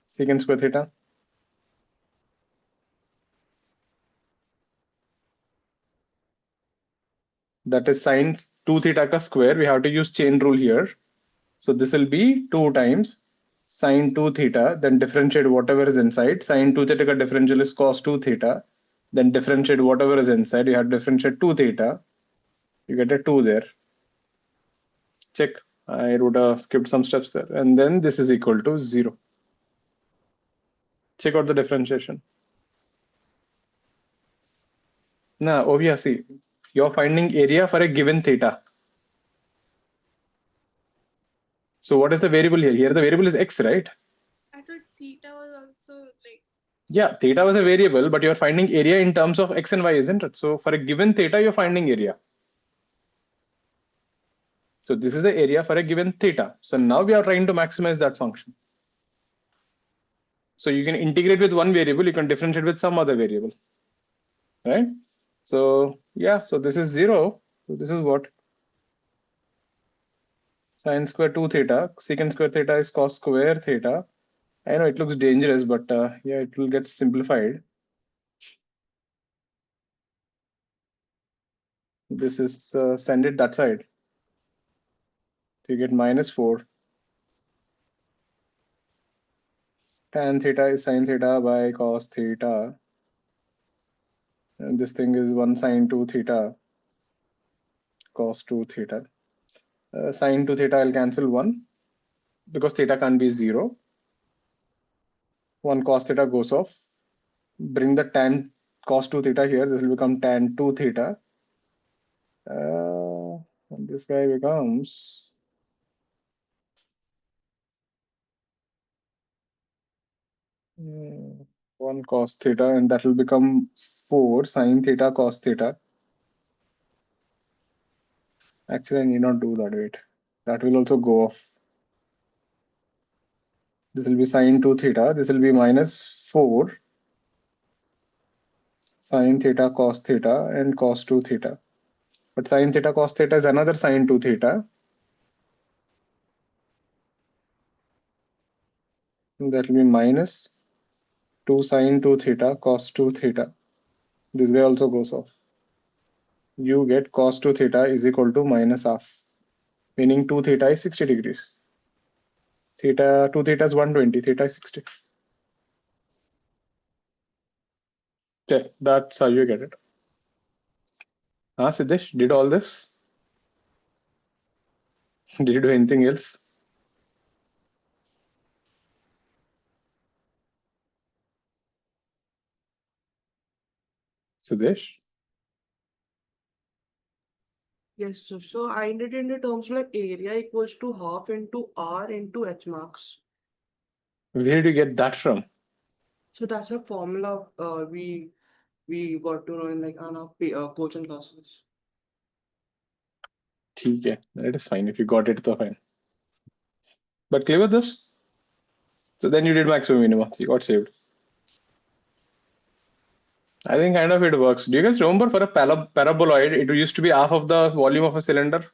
secant square theta. That is sine 2 theta ka square. We have to use chain rule here. So this will be 2 times sine 2 theta, then differentiate whatever is inside. Sine 2 theta ka differential is cos 2 theta. Then differentiate whatever is inside. You have to differentiate 2 theta. You get a 2 there. Check. I wrote skipped some steps there. And then this is equal to 0. Check out the differentiation. Now, over here, see, you're finding area for a given theta. So what is the variable here? Here the variable is x, right? I thought theta was also like. Yeah, theta was a variable, but you're finding area in terms of x and y, isn't it? So for a given theta, you're finding area. So this is the area for a given theta. So now we are trying to maximize that function. So you can integrate with one variable, you can differentiate with some other variable, right? So yeah, so this is 0. So this is what? Sine square 2 theta, secant square theta is cos square theta. I know it looks dangerous, but yeah, it will get simplified. This is send it that side. So you get minus 4. Tan theta is sine theta by cos theta. And this thing is 1 sine 2 theta cos 2 theta. Sine 2 theta I'll cancel 1 because theta can't be 0. 1 cos theta goes off. Bring the tan cos 2 theta here. This will become tan 2 theta. And this guy becomes 1 cos theta, and that will become 4 sine theta cos theta. Actually, I need not do that. Wait, that will also go off. This will be sine 2 theta. This will be minus 4 sine theta cos theta and cos 2 theta. But sine theta cos theta is another sine 2 theta. That will be minus 2 sine 2 theta cos 2 theta. This guy also goes off. You get cos 2 theta is equal to minus half, meaning 2 theta is 60 degrees. Theta 2 theta is 120, theta is 60. Okay, that's how you get it. Siddesh, did all this? Did you do anything else? Siddesh? Yes, sir. So I did it in the terms like area equals to half into R into H max. Where did you get that from? So that's a formula we got to know in like on our coaching classes. Okay, that is fine. If you got it, so fine. But clear with this? So then you did maximum minimum. You got saved. I think kind of it works. Do you guys remember for a paraboloid, it used to be half of the volume of a cylinder?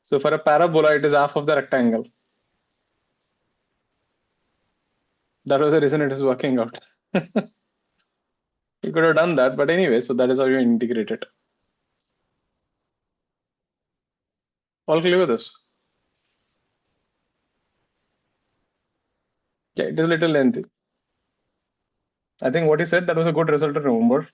So for a parabola, it is half of the rectangle. That was the reason it is working out. You could have done that, but anyway, so that is how you integrate it. All clear with this? Yeah, it is a little lengthy. I think what he said, that was a good result to remember.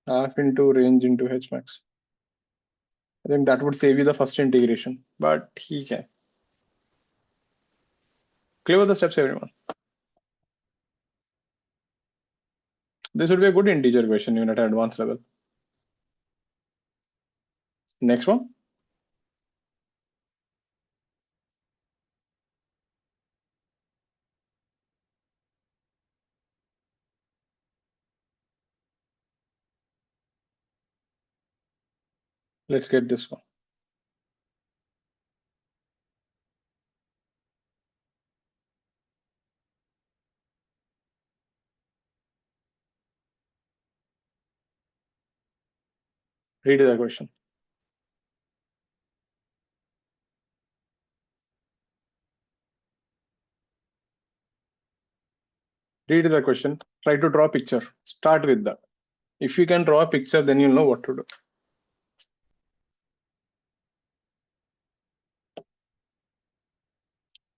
Half into range into H max. I think that would save you the first integration, but he can. Clear with the steps, everyone. This would be a good integer question even at advanced level. Next one. Let's get this one. Read the question. Read the question. Try to draw a picture. Start with that. If you can draw a picture, then you'll know what to do.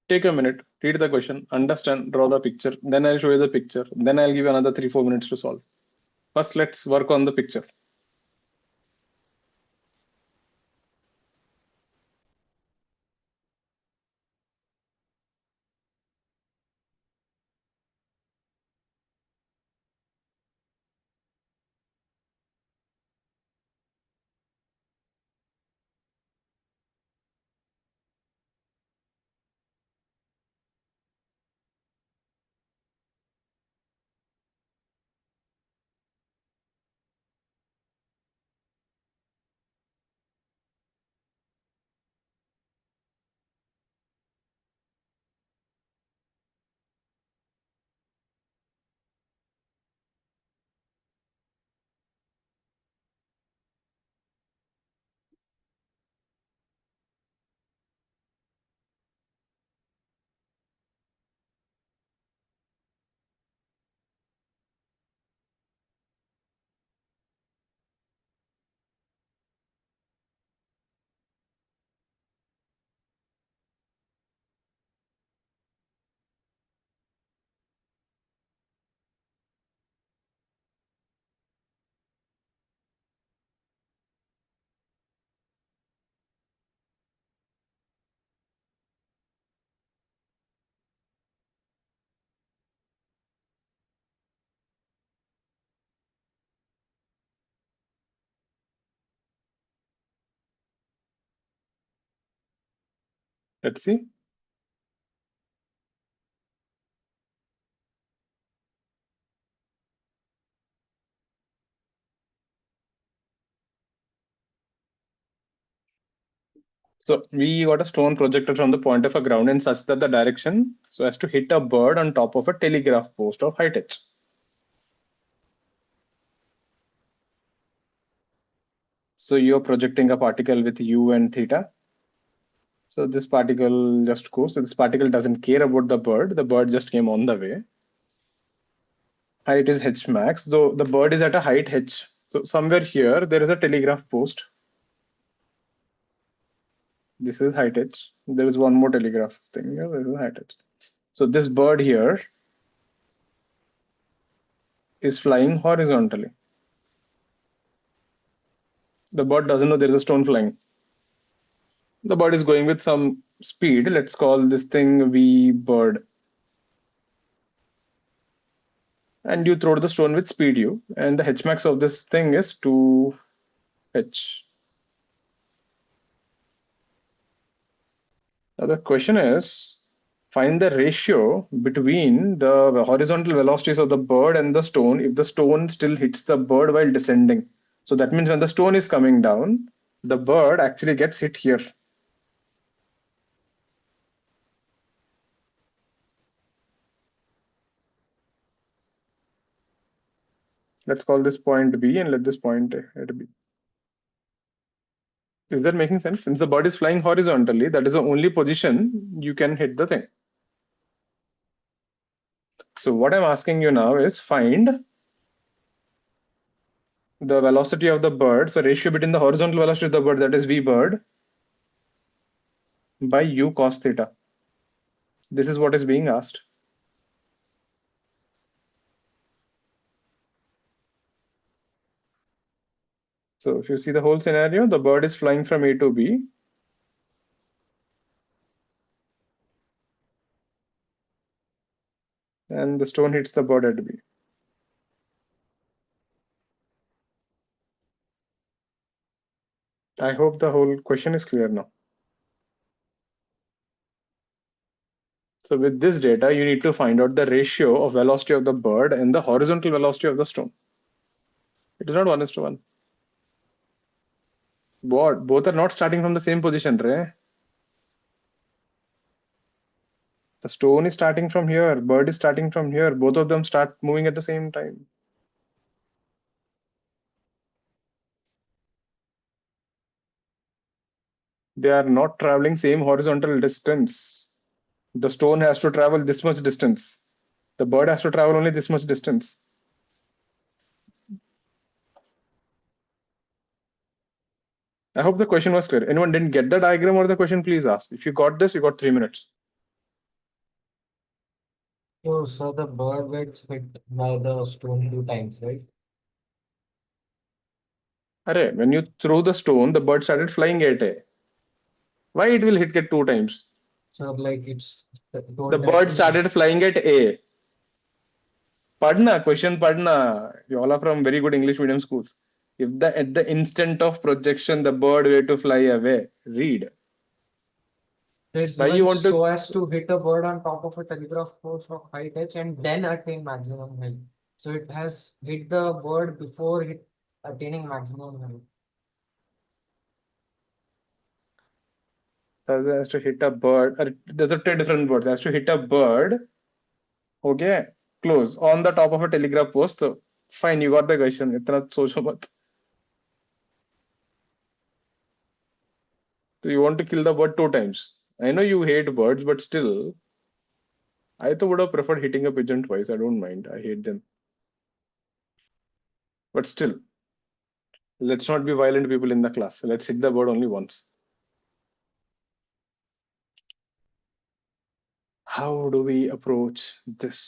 Take a minute, read the question, understand, draw the picture. Then I'll show you the picture. Then I'll give you another 3-4 minutes to solve. First, let's work on the picture. Let's see. So we got a stone projected from the point of a ground in such that the direction so as to hit a bird on top of a telegraph post of height h. So you're projecting a particle with u and theta. So this particle just goes. So this particle doesn't care about the bird. The bird just came on the way. Height is h max. So the bird is at a height h. So somewhere here there is a telegraph post. This is height h. There is one more telegraph thing here. There is a height h. So this bird here is flying horizontally. The bird doesn't know there is a stone flying. The bird is going with some speed. Let's call this thing v bird. And you throw the stone with speed u. And the h max of this thing is 2h. Now the question is, find the ratio between the horizontal velocities of the bird and the stone if the stone still hits the bird while descending. So that means when the stone is coming down, the bird actually gets hit here. Let's call this point B and let this point at B. Is that making sense? Since the bird is flying horizontally, that is the only position you can hit the thing. So what I'm asking you now is find the velocity of the bird, so ratio between the horizontal velocity of the bird, that is v bird, by u cos theta. This is what is being asked. So if you see the whole scenario, the bird is flying from A to B. And the stone hits the bird at B. I hope the whole question is clear now. So with this data, you need to find out the ratio of velocity of the bird and the horizontal velocity of the stone. It is not 1:1. Both are not starting from the same position, Ray. The stone is starting from here, bird is starting from here. Both of them start moving at the same time. They are not traveling same horizontal distance. The stone has to travel this much distance. The bird has to travel only this much distance. I hope the question was clear. Anyone didn't get the diagram or the question, please ask. If you got this, you got 3 minutes. So the bird gets hit by the stone 2 times, right? Array, when you throw the stone, the bird started flying at A. Why it will hit it 2 times? So like it's The told that bird started flying at A. Padna, question Padna. You all are from very good English medium schools. If at the instant of projection the bird were to fly away, read. it's Why you meant want to so as to hit a bird on top of a telegraph post of height h and then attain maximum height. So it has hit the bird before attaining maximum height. has to hit a bird? There's a 2 different birds. Has to hit a bird. Okay, close on the top of a telegraph post. So fine, you got the question. इतना सोचो मत. So you want to kill the bird 2 times. I know you hate birds, but still, I thought would have preferred hitting a pigeon twice. I don't mind. I hate them. But still, let's not be violent people in the class. Let's hit the bird only once. How do we approach this?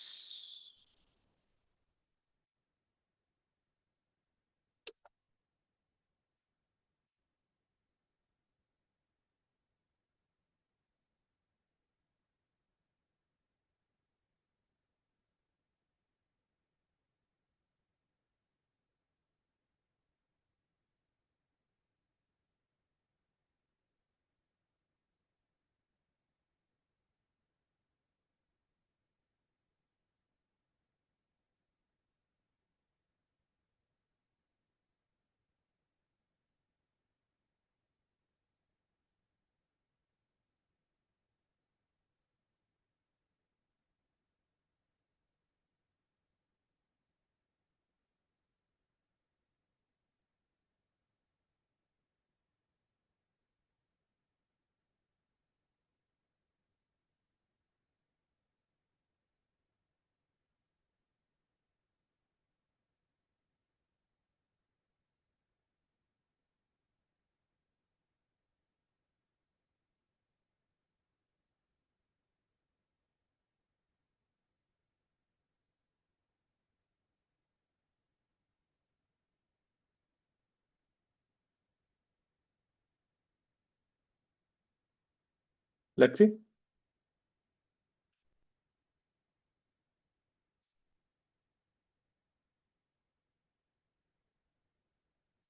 Let's see.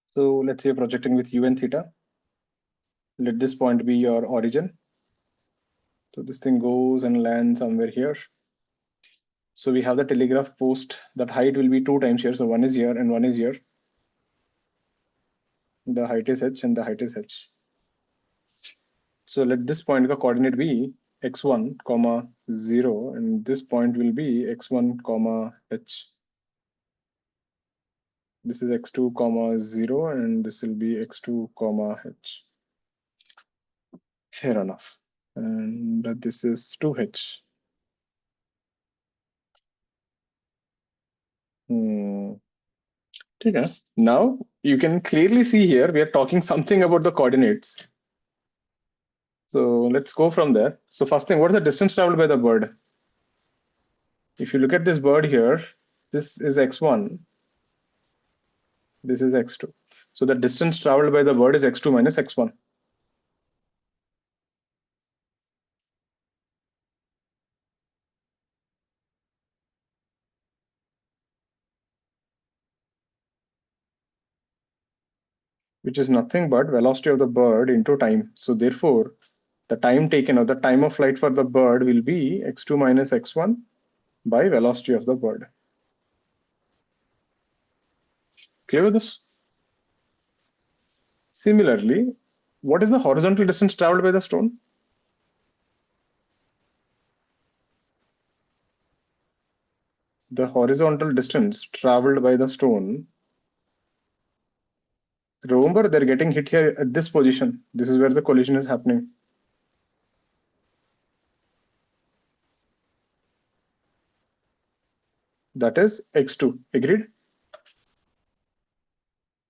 So let's say you're projecting with u and theta. Let this point be your origin. So this thing goes and lands somewhere here. So we have the telegraph post. That height will be 2 times here. So one is here and one is here. The height is h and the height is h. So let this point the coordinate be x1 comma 0 and this point will be x1 comma h. This is x2 comma 0 and this will be x2 comma h. Fair enough. And this is 2h. Okay. Now you can clearly see here we are talking something about the coordinates. So let's go from there. So first thing, what is the distance traveled by the bird? If you look at this bird here, this is x1, this is x2. So the distance traveled by the bird is x2 minus x1. Which is nothing but velocity of the bird into time. So therefore, the time taken or the time of flight for the bird will be x2 minus x1 by velocity of the bird. Clear with this? Similarly, what is the horizontal distance traveled by the stone? The horizontal distance traveled by the stone. Remember, they're getting hit here at this position. This is where the collision is happening. That is x2. Agreed?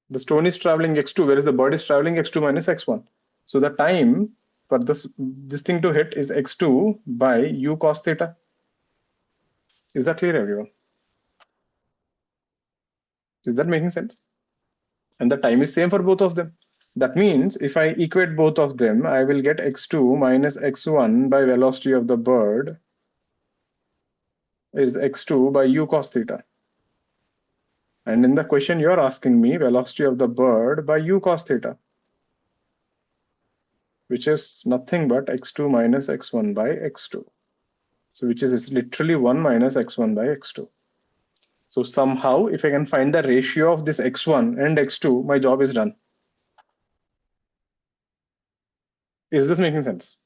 The stone is traveling x2, whereas the bird is traveling x2 minus x1. So the time for this thing to hit is x2 by u cos theta. Is that clear, everyone? Is that making sense? And the time is same for both of them. That means if I equate both of them, I will get x2 minus x1 by velocity of the bird is x2 by u cos theta. And in the question you're asking me, velocity of the bird by u cos theta, which is nothing but x2 minus x1 by x2. So which is literally 1 minus x1 by x2. So somehow, if I can find the ratio of this x1 and x2, my job is done. Is this making sense?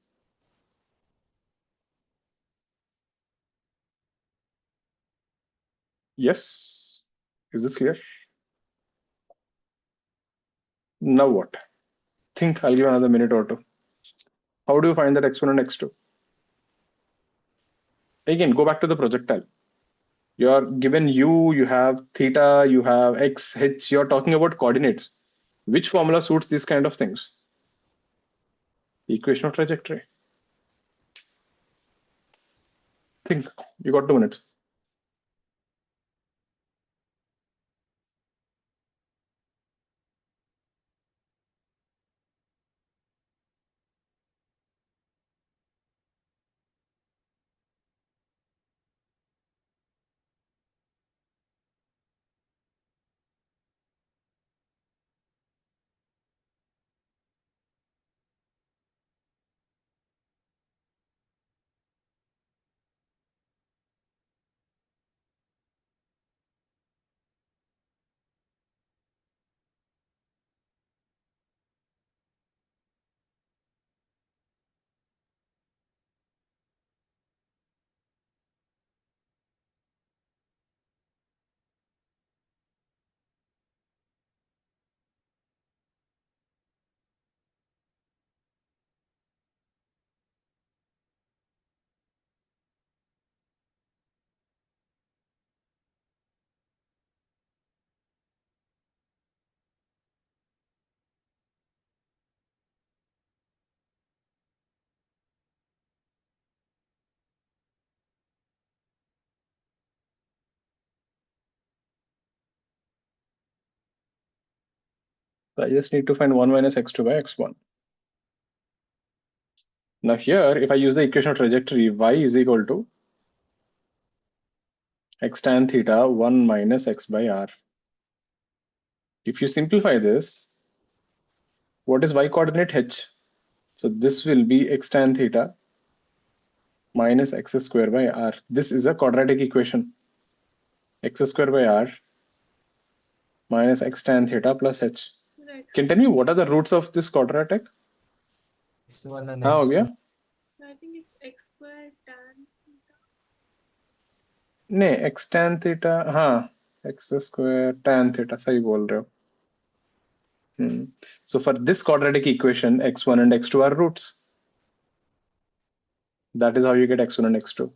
Yes. Is this clear? Now what? Think I'll give another minute or two. How do you find that x1 and x2? Again, go back to the projectile. You're given u, you have theta, you have x, h, you're talking about coordinates. Which formula suits these kind of things? Equation of trajectory. Think, you got 2 minutes. So I just need to find 1 minus x2 by x1. Now here, if I use the equation of trajectory, y is equal to x tan theta 1 minus x by r. If you simplify this, what is y coordinate h? So this will be x tan theta minus x square by r. This is a quadratic equation. X square by r minus x tan theta plus h. Right. Can you tell me what are the roots of this quadratic? x1 and Oh, x2. yeah. I think it's x squared tan theta. No, x tan theta. हाँ, x square tan theta. सही बोल रहे हो. So for this quadratic equation, x1 and x2 are roots. That is how you get x1 and x2.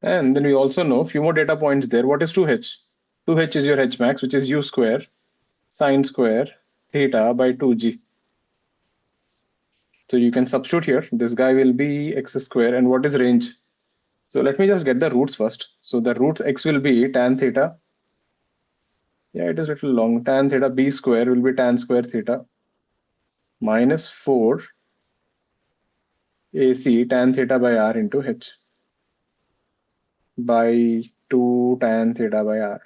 And then we also know a few more data points there. What is 2h? 2h is your h max, which is u square sine square theta by 2g. So you can substitute here. This guy will be x square. And what is range? So let me just get the roots first. So the roots x will be tan theta. Yeah, it is a little long. Tan theta b square will be tan square theta minus 4 AC tan theta by r into h by 2 tan theta by r.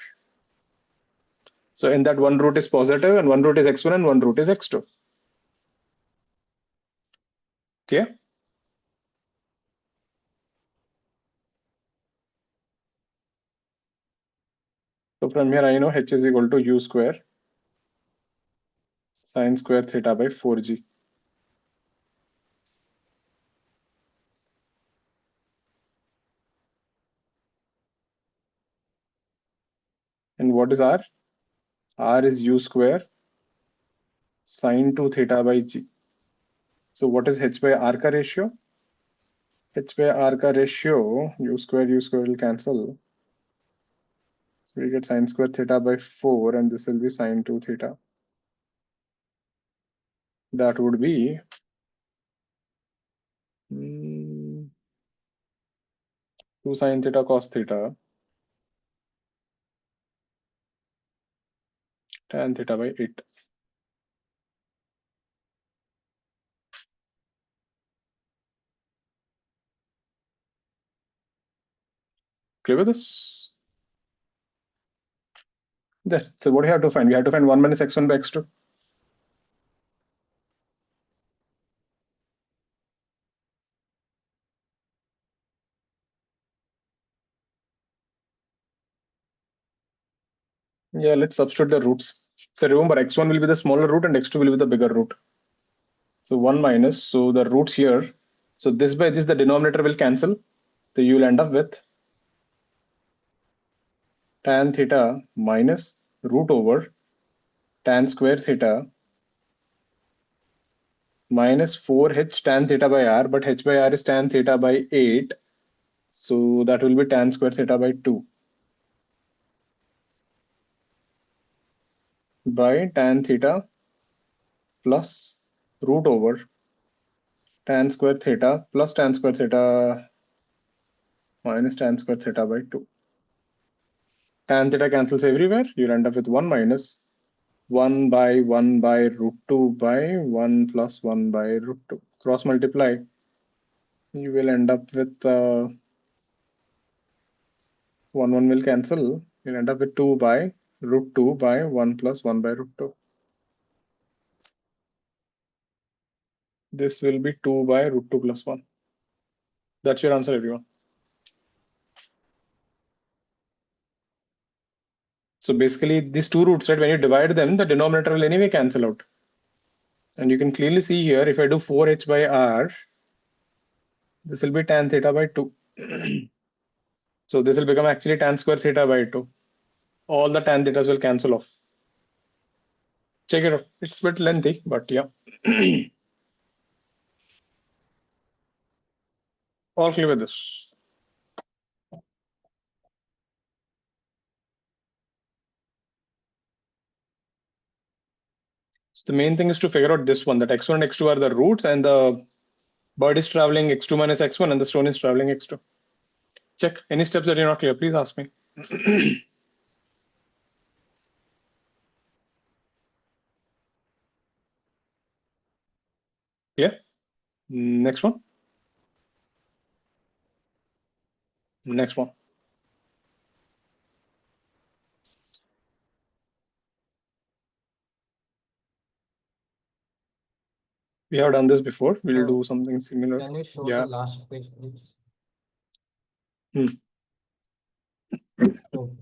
So in that, one root is positive and one root is x1 and one root is x2. Clear? So from here I know h is equal to u square sine square theta by 4g. And what is r? R is u square sine 2 theta by g. So what is h by r ka ratio? H by r ka ratio, u square will cancel. We get sine square theta by 4 and this will be sine 2 theta. That would be 2 sine theta cos theta tan theta by 8. Clear with this? There. So what do you have to find? We have to find 1 minus x1 by x2. Yeah, let's substitute the roots. So remember, x1 will be the smaller root and x2 will be the bigger root. So 1 minus, so the roots here. So this by this, the denominator will cancel. So you will end up with tan theta minus root over tan square theta minus 4h tan theta by r, but h by r is tan theta by 8. So that will be tan square theta by 2 by tan theta plus root over tan square theta plus tan square theta minus tan square theta by 2. Tan theta cancels everywhere. You'll end up with 1 minus 1 by 1 by root 2 by 1 plus 1 by root 2. Cross multiply. You will end up with 1 will cancel. You'll end up with 2 by root 2 by 1 plus 1 by root 2. This will be 2 by root 2 plus 1. That's your answer, everyone. So basically, these two roots, right, when you divide them, the denominator will anyway cancel out. And you can clearly see here, if I do 4h by r, this will be tan theta by 2. So this will become actually tan square theta by 2. All the tan thetas will cancel off. Check it out. It's a bit lengthy, but yeah. All clear with this. So the main thing is to figure out this one, that x1 and x2 are the roots and the bird is traveling x2 minus x1 and the stone is traveling x2. Check. Any steps that you're not clear, please ask me. Clear? Next one. Next one. We have done this before. We'll do something similar. Can you show Yeah. the last page, please? Hmm. Okay.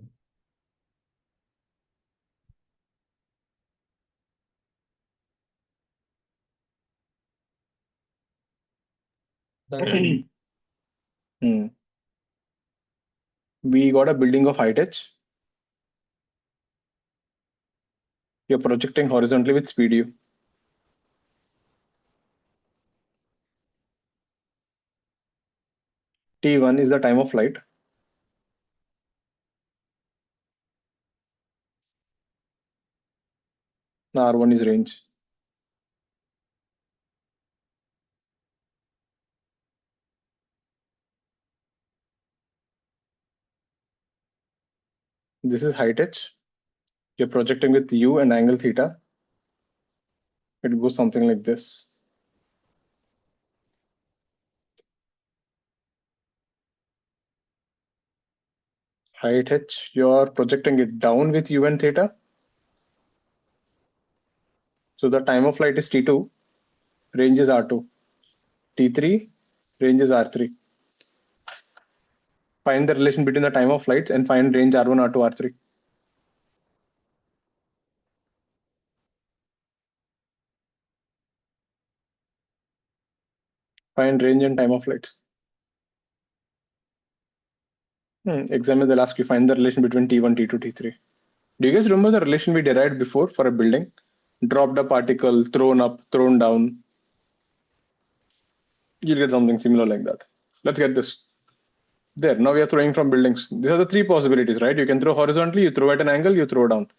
That's it. Hmm. We got a building of height h. You're projecting horizontally with speed u. T1 is the time of flight. R1 is range. This is height h. You're projecting with u and angle theta. It goes something like this. Height h, you're projecting it down with u and theta. So the time of flight is T2, range is R2. T3, range is R3. Find the relation between the time of flights and find range R1, R2, R3. Find range and time of flights. Examine the last, you find the relation between T1, T2, T3. Do you guys remember the relation we derived before for a building? Dropped a particle, thrown up, thrown down. You'll get something similar like that. Let's get this. There, now we are throwing from buildings. These are the three possibilities, right? You can throw horizontally, you throw at an angle, you throw down.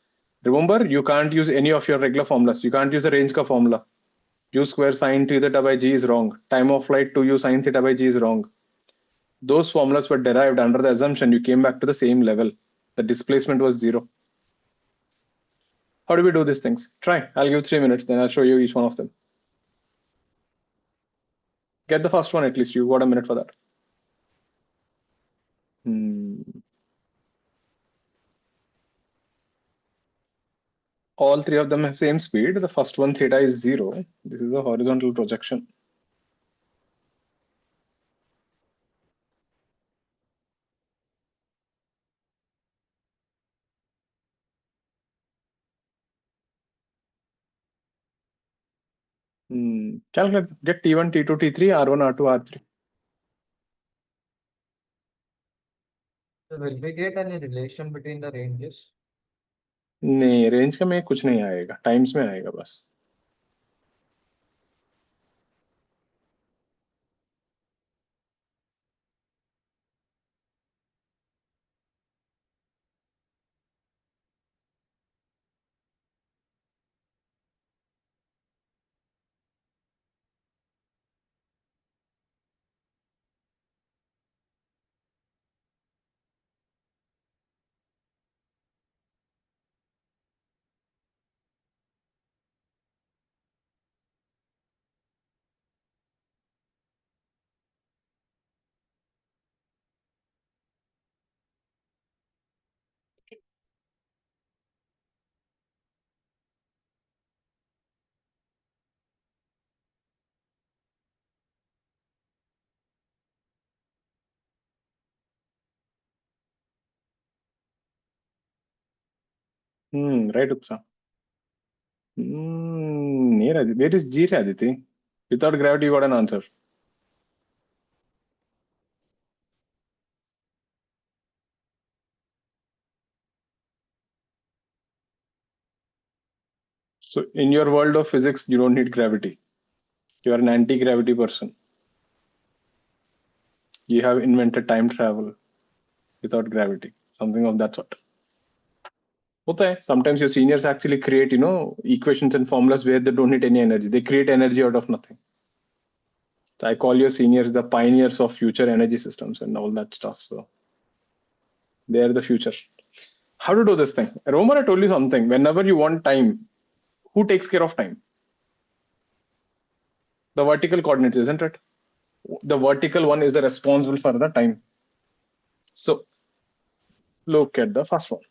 Remember, you can't use any of your regular formulas. You can't use the range ka formula. U square sine theta by g is wrong. Time of flight 2u sine theta by g is wrong. Those formulas were derived under the assumption you came back to the same level. The displacement was zero. How do we do these things? Try. I'll give 3 minutes, then I'll show you each one of them. Get the first one at least. You got a minute for that. All three of them have same speed. The first one, theta, is 0. This is a horizontal projection. Calculate. Get T1, T2, T3, R1, R2, R3. So will we get any relation between the ranges? नहीं, range का में कुछ नहीं आएगा, times में आएगा बस. Right, Utsa. Where is G, Aditi? Without gravity, you got an answer. So in your world of physics, you don't need gravity. You are an anti-gravity person. You have invented time travel without gravity, something of that sort. होता है. Sometimes your seniors actually create, equations and formulas where they don't need any energy. They create energy out of nothing. So I call your seniors the pioneers of future energy systems and all that stuff. So they are the future. How to do this thing? Remember, I told you something. Whenever you want time, who takes care of time? The vertical coordinates, isn't it? The vertical one is the responsible for the time. So look at the first one.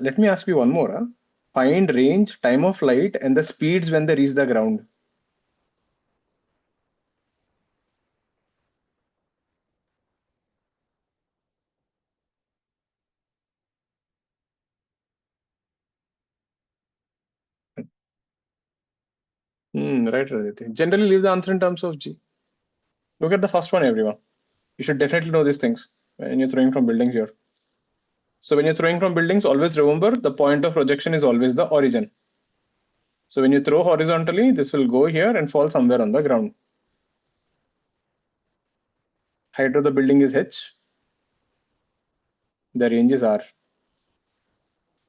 Let me ask you one more. Find range, time of flight, and the speeds when they reach the ground. Right, Raditya. Generally, leave the answer in terms of G. Look at the first one, everyone. You should definitely know these things when you're throwing from buildings here. So when you're throwing from buildings, always remember the point of projection is always the origin. So when you throw horizontally, this will go here and fall somewhere on the ground. Height of the building is h. The range is r.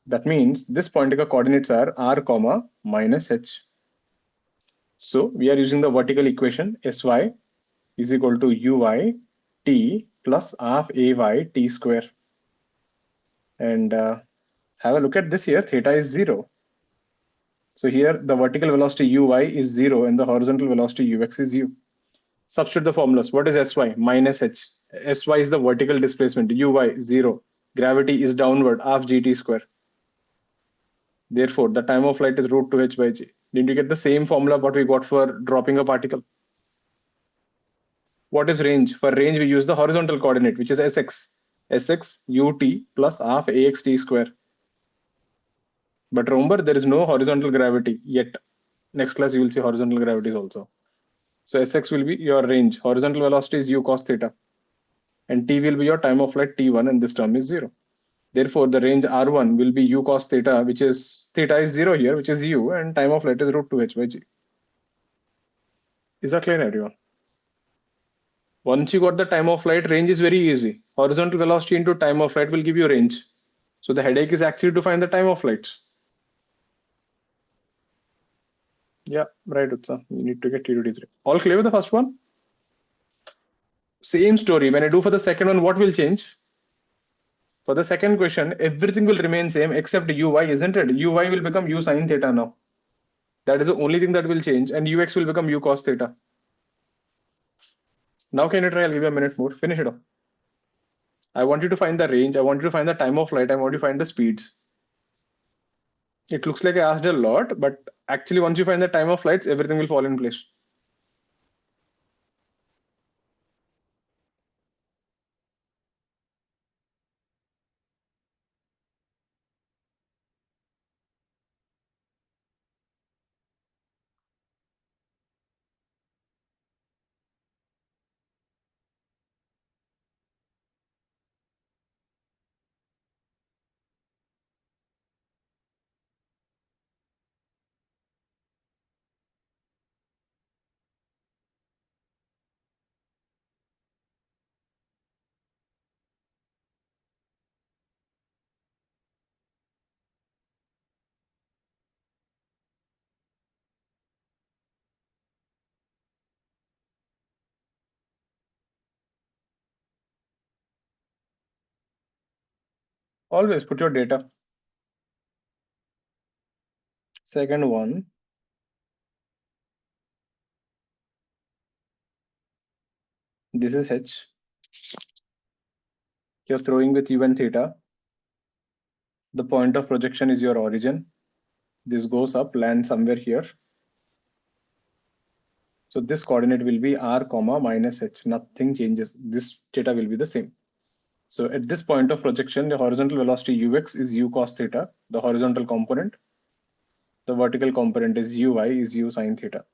That means this point coordinates are r comma minus h. So we are using the vertical equation sy is equal to uy t plus half ay t square. And have a look at this here. Theta is 0. So here the vertical velocity uy is 0 and the horizontal velocity ux is u. Substitute the formulas. What is sy? Minus h. Sy is the vertical displacement. Uy 0. Gravity is downward, half gt square. Therefore, the time of flight is root 2h by g. Didn't you get the same formula what we got for dropping a particle? What is range? For range, we use the horizontal coordinate, which is sx. Sx ut plus half axt square. But remember, there is no horizontal gravity yet. Next class, you will see horizontal gravities also. So Sx will be your range. Horizontal velocity is u cos theta. And t will be your time of flight t1, and this term is 0. Therefore, the range r1 will be u cos theta, which is theta is 0 here, which is u, and time of flight is root 2h by g. Is that clear, everyone? Once you got the time of flight, range is very easy. Horizontal velocity into time of flight will give you range. So the headache is actually to find the time of flights. Yeah, right, Utsa. You need to get T to T3. All clear with the first one? Same story. When I do for the second one, what will change? For the second question, everything will remain same except uy, isn't it? Uy will become u sine theta now. That is the only thing that will change, and ux will become u cos theta. Now can you try? I'll give you a minute more. Finish it off. I want you to find the range. I want you to find the time of flight. I want you to find the speeds. It looks like I asked a lot, but actually once you find the time of flights, everything will fall in place. Always put your data. Second one. This is h. You're throwing with u and theta. The point of projection is your origin. This goes up, lands somewhere here. So this coordinate will be r comma minus h. Nothing changes. This theta will be the same. So at this point of projection, the horizontal velocity ux is u cos theta, the horizontal component. The vertical component is uy is u sine theta.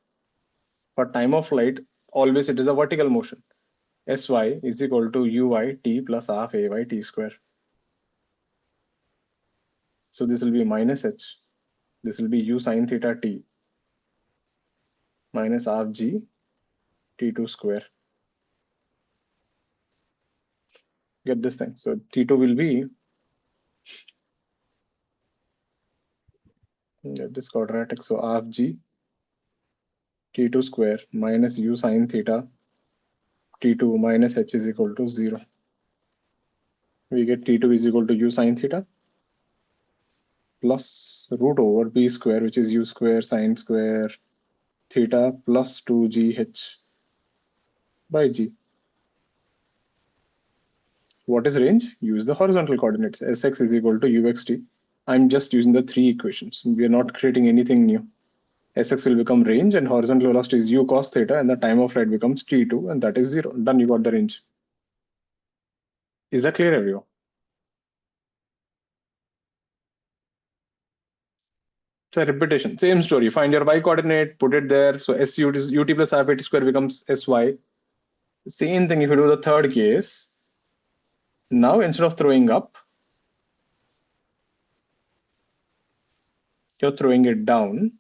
For time of flight, always it is a vertical motion. Sy is equal to uy t plus half ay t square. So this will be minus h. This will be u sine theta t minus half g t2 square. Get this thing. So t2 will be, get this quadratic. So half g t2 square minus u sine theta t2 minus h is equal to 0. We get t2 is equal to u sine theta. plus root over b square, which is u square sine square theta plus 2gh by g. What is range? Use the horizontal coordinates. Sx is equal to uxt. I'm just using the three equations. We are not creating anything new. Sx will become range and horizontal velocity is u cos theta and the time of flight becomes t2 and that is 0. Done, you got the range. Is that clear, everyone? It's a repetition. Same story. Find your y coordinate, put it there. So ut plus half at square becomes sy. Same thing if you do the third case. Now instead of throwing up, you're throwing it down.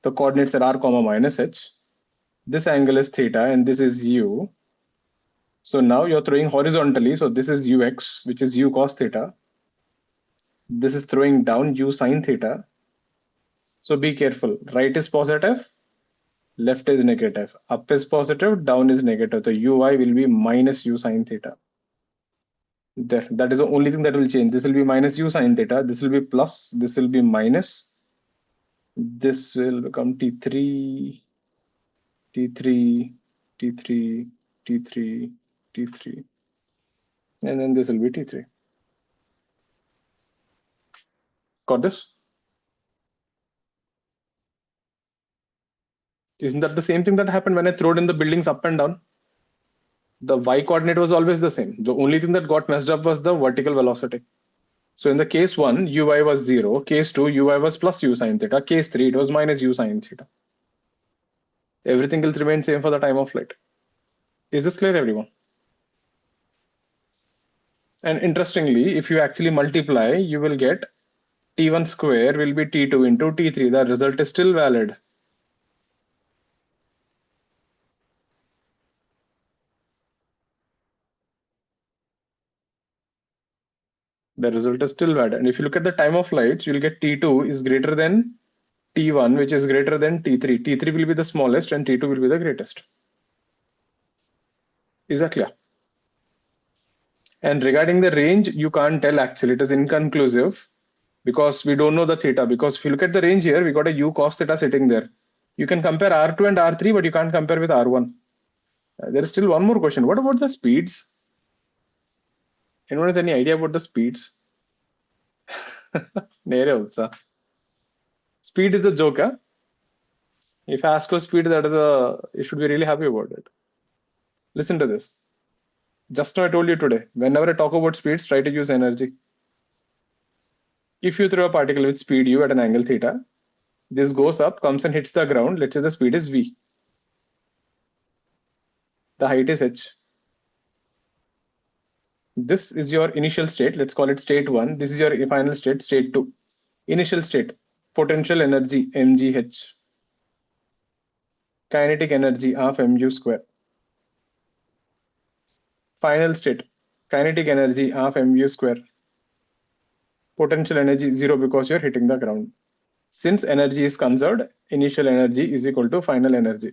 The coordinates are r comma minus h. This angle is theta and this is u. So now you're throwing horizontally. So this is ux, which is u cos theta. This is throwing down u sine theta. So be careful. Right is positive, left is negative. Up is positive, down is negative. The ui will be minus u sine theta. There, that is the only thing that will change. This will be minus u sine theta. This will be plus. This will be minus. This will become t3, t3, t3, t3, t3, and then this will be t3. Got this? Isn't that the same thing that happened when I throwed in the buildings up and down? The y coordinate was always the same. The only thing that got messed up was the vertical velocity. So in the case 1, ui was 0. Case 2, ui was plus u sine theta. Case 3, it was minus u sine theta. Everything else remained same for the time of flight. Is this clear, everyone? And interestingly, if you actually multiply, you will get t1 square will be t2 into t3. The result is still valid. The result is still valid. And if you look at the time of flights, you'll get t2 is greater than t1, which is greater than t3. t3 will be the smallest and t2 will be the greatest. Is that clear? And regarding the range, you can't tell actually. It is inconclusive because we don't know the theta. Because if you look at the range here, we got a u cos theta sitting there. You can compare R2 and R3, but you can't compare with R1. There is still one more question. What about the speeds? Anyone has any idea about the speeds? Speed is a joke, huh? If I ask for speed, you should be really happy about it. Listen to this. Just now I told you today, whenever I talk about speeds, try to use energy. If you throw a particle with speed u at an angle theta, this goes up, comes and hits the ground. Let's say the speed is v. The height is h. This is your initial state. Let's call it state 1. This is your final state, state 2. Initial state, potential energy mgh. Kinetic energy half mu square. Final state, kinetic energy half mu square. Potential energy 0 because you're hitting the ground. Since energy is conserved, initial energy is equal to final energy.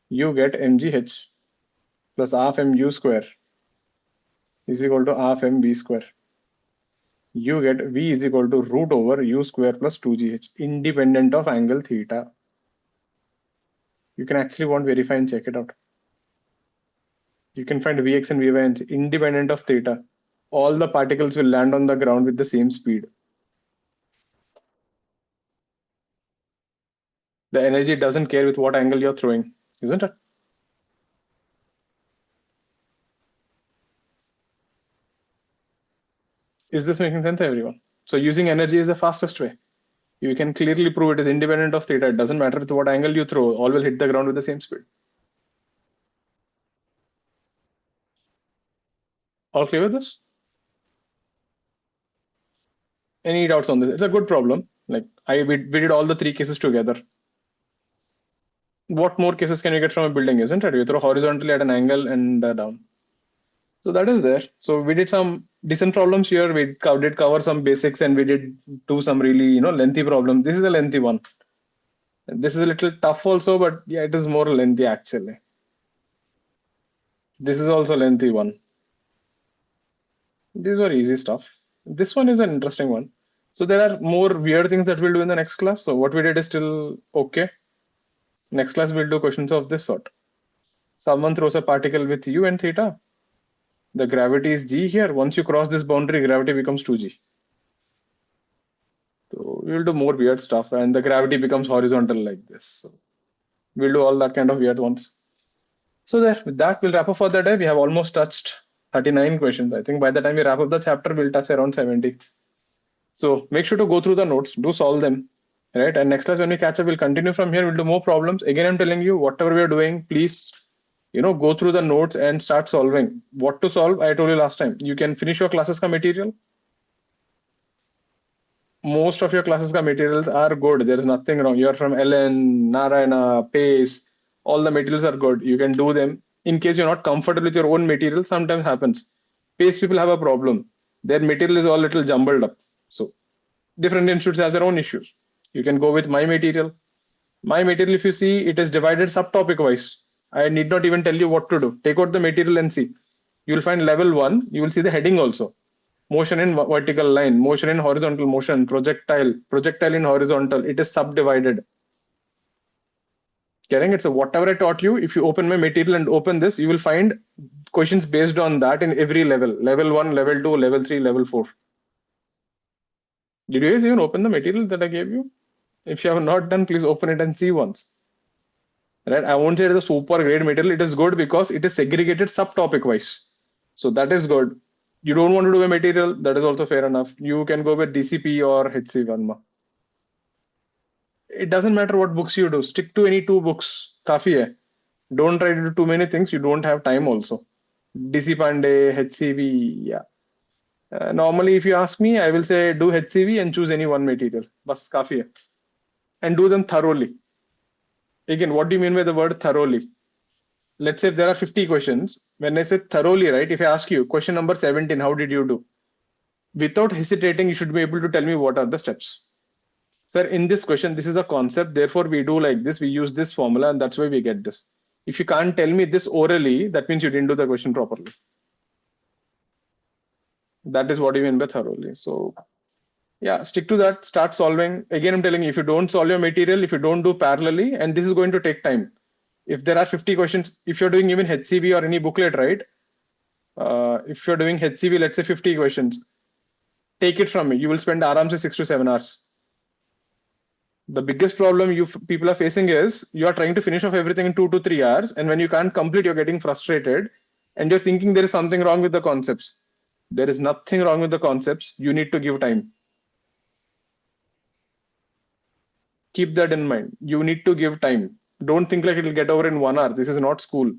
You get mgh plus half mu square is equal to half mv square. You get v is equal to root over u square plus 2gh, independent of angle theta. You can actually verify and check it out. You can find vx and vy independent of theta. All the particles will land on the ground with the same speed. The energy doesn't care with what angle you're throwing, isn't it? Is this making sense, everyone? So using energy is the fastest way. You can clearly prove it is independent of theta. It doesn't matter with what angle you throw, all will hit the ground with the same speed. All clear with this? Any doubts on this? It's a good problem. Like we did all the three cases together. What more cases can you get from a building, isn't it? You throw horizontally at an angle and down. So that is there. So we did some decent problems here. We did cover some basics and we did do some really lengthy problem. This is a lengthy one. This is a little tough also, but yeah, it is more lengthy actually. This is also a lengthy one. These were easy stuff. This one is an interesting one. So there are more weird things that we'll do in the next class. So what we did is still okay. Next class we'll do questions of this sort. Someone throws a particle with u and theta. The gravity is g here. Once you cross this boundary, gravity becomes 2g. So we'll do more weird stuff, and the gravity becomes horizontal like this. So we'll do all that kind of weird ones. So there, with that, we'll wrap up for the day. We have almost touched 39 questions. I think by the time we wrap up the chapter, we'll touch around 70. So make sure to go through the notes, do solve them, right? And next class when we catch up, we'll continue from here. We'll do more problems. Again, I'm telling you, whatever we're doing, please, go through the notes and start solving. What to solve? I told you last time. You can finish your classes ka material. Most of your classes ka materials are good. There is nothing wrong. You're from Ellen, Narayana, Pace. All the materials are good. You can do them. In case you're not comfortable with your own material, sometimes happens. Pace people have a problem. Their material is all little jumbled up. So different institutes have their own issues. You can go with my material. My material, if you see, it is divided subtopic wise. I need not even tell you what to do. Take out the material and see. You will find level 1. You will see the heading also. Motion in vertical line, motion in horizontal motion, projectile in horizontal. It is subdivided. Getting it? So whatever I taught you, if you open my material and open this, you will find questions based on that in every level. Level 1, level 2, level 3, level 4. Did you guys even open the material that I gave you? If you have not done, please open it and see once. Right? I won't say it is a super great material. It is good because it is segregated subtopic wise. So that is good. You don't want to do a material, that is also fair enough. You can go with DCP or HC Varma. It doesn't matter what books you do. Stick to any 2 books. Kafi hai. Don't try to do too many things. You don't have time also. DC Pandey, HCV, yeah. Normally, if you ask me, I will say do HCV and choose any one material. Bas kafi hai. And do them thoroughly. Again, what do you mean by the word thoroughly? Let's say if there are 50 questions. When I say thoroughly, right? If I ask you question number 17, how did you do? Without hesitating, you should be able to tell me what are the steps. Sir, in this question, this is a concept. Therefore, we do like this. We use this formula, and that's why we get this. If you can't tell me this orally, that means you didn't do the question properly. That is what you mean by thoroughly. So, yeah, stick to that. Start solving. Again, I'm telling you, if you don't solve your material, if you don't do parallelly, and this is going to take time. If there are 50 questions, if you're doing even HCV or any booklet, right? If you're doing HCV, let's say 50 questions, take it from me. You will spend around 6 to 7 hours. The biggest problem you people are facing is you are trying to finish off everything in 2 to 3 hours, and when you can't complete, you're getting frustrated, and you're thinking there is something wrong with the concepts. There is nothing wrong with the concepts. You need to give time. Keep that in mind. You need to give time. Don't think like it'll get over in 1 hour. This is not school.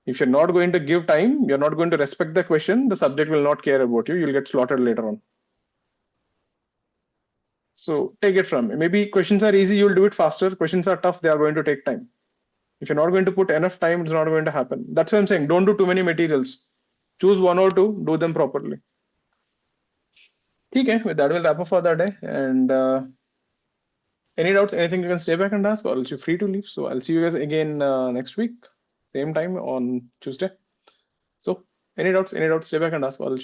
If you're not going to give time, you're not going to respect the question, the subject will not care about you. You'll get slaughtered later on. So take it from me. Maybe questions are easy, you'll do it faster. Questions are tough, they are going to take time. If you're not going to put enough time, it's not going to happen. That's what I'm saying. Don't do too many materials. Choose 1 or 2, do them properly. Okay, with that, we'll wrap up for the day. And any doubts, anything you can stay back and ask, or else you're free to leave. So I'll see you guys again next week, same time on Tuesday. So any doubts, stay back and ask, or else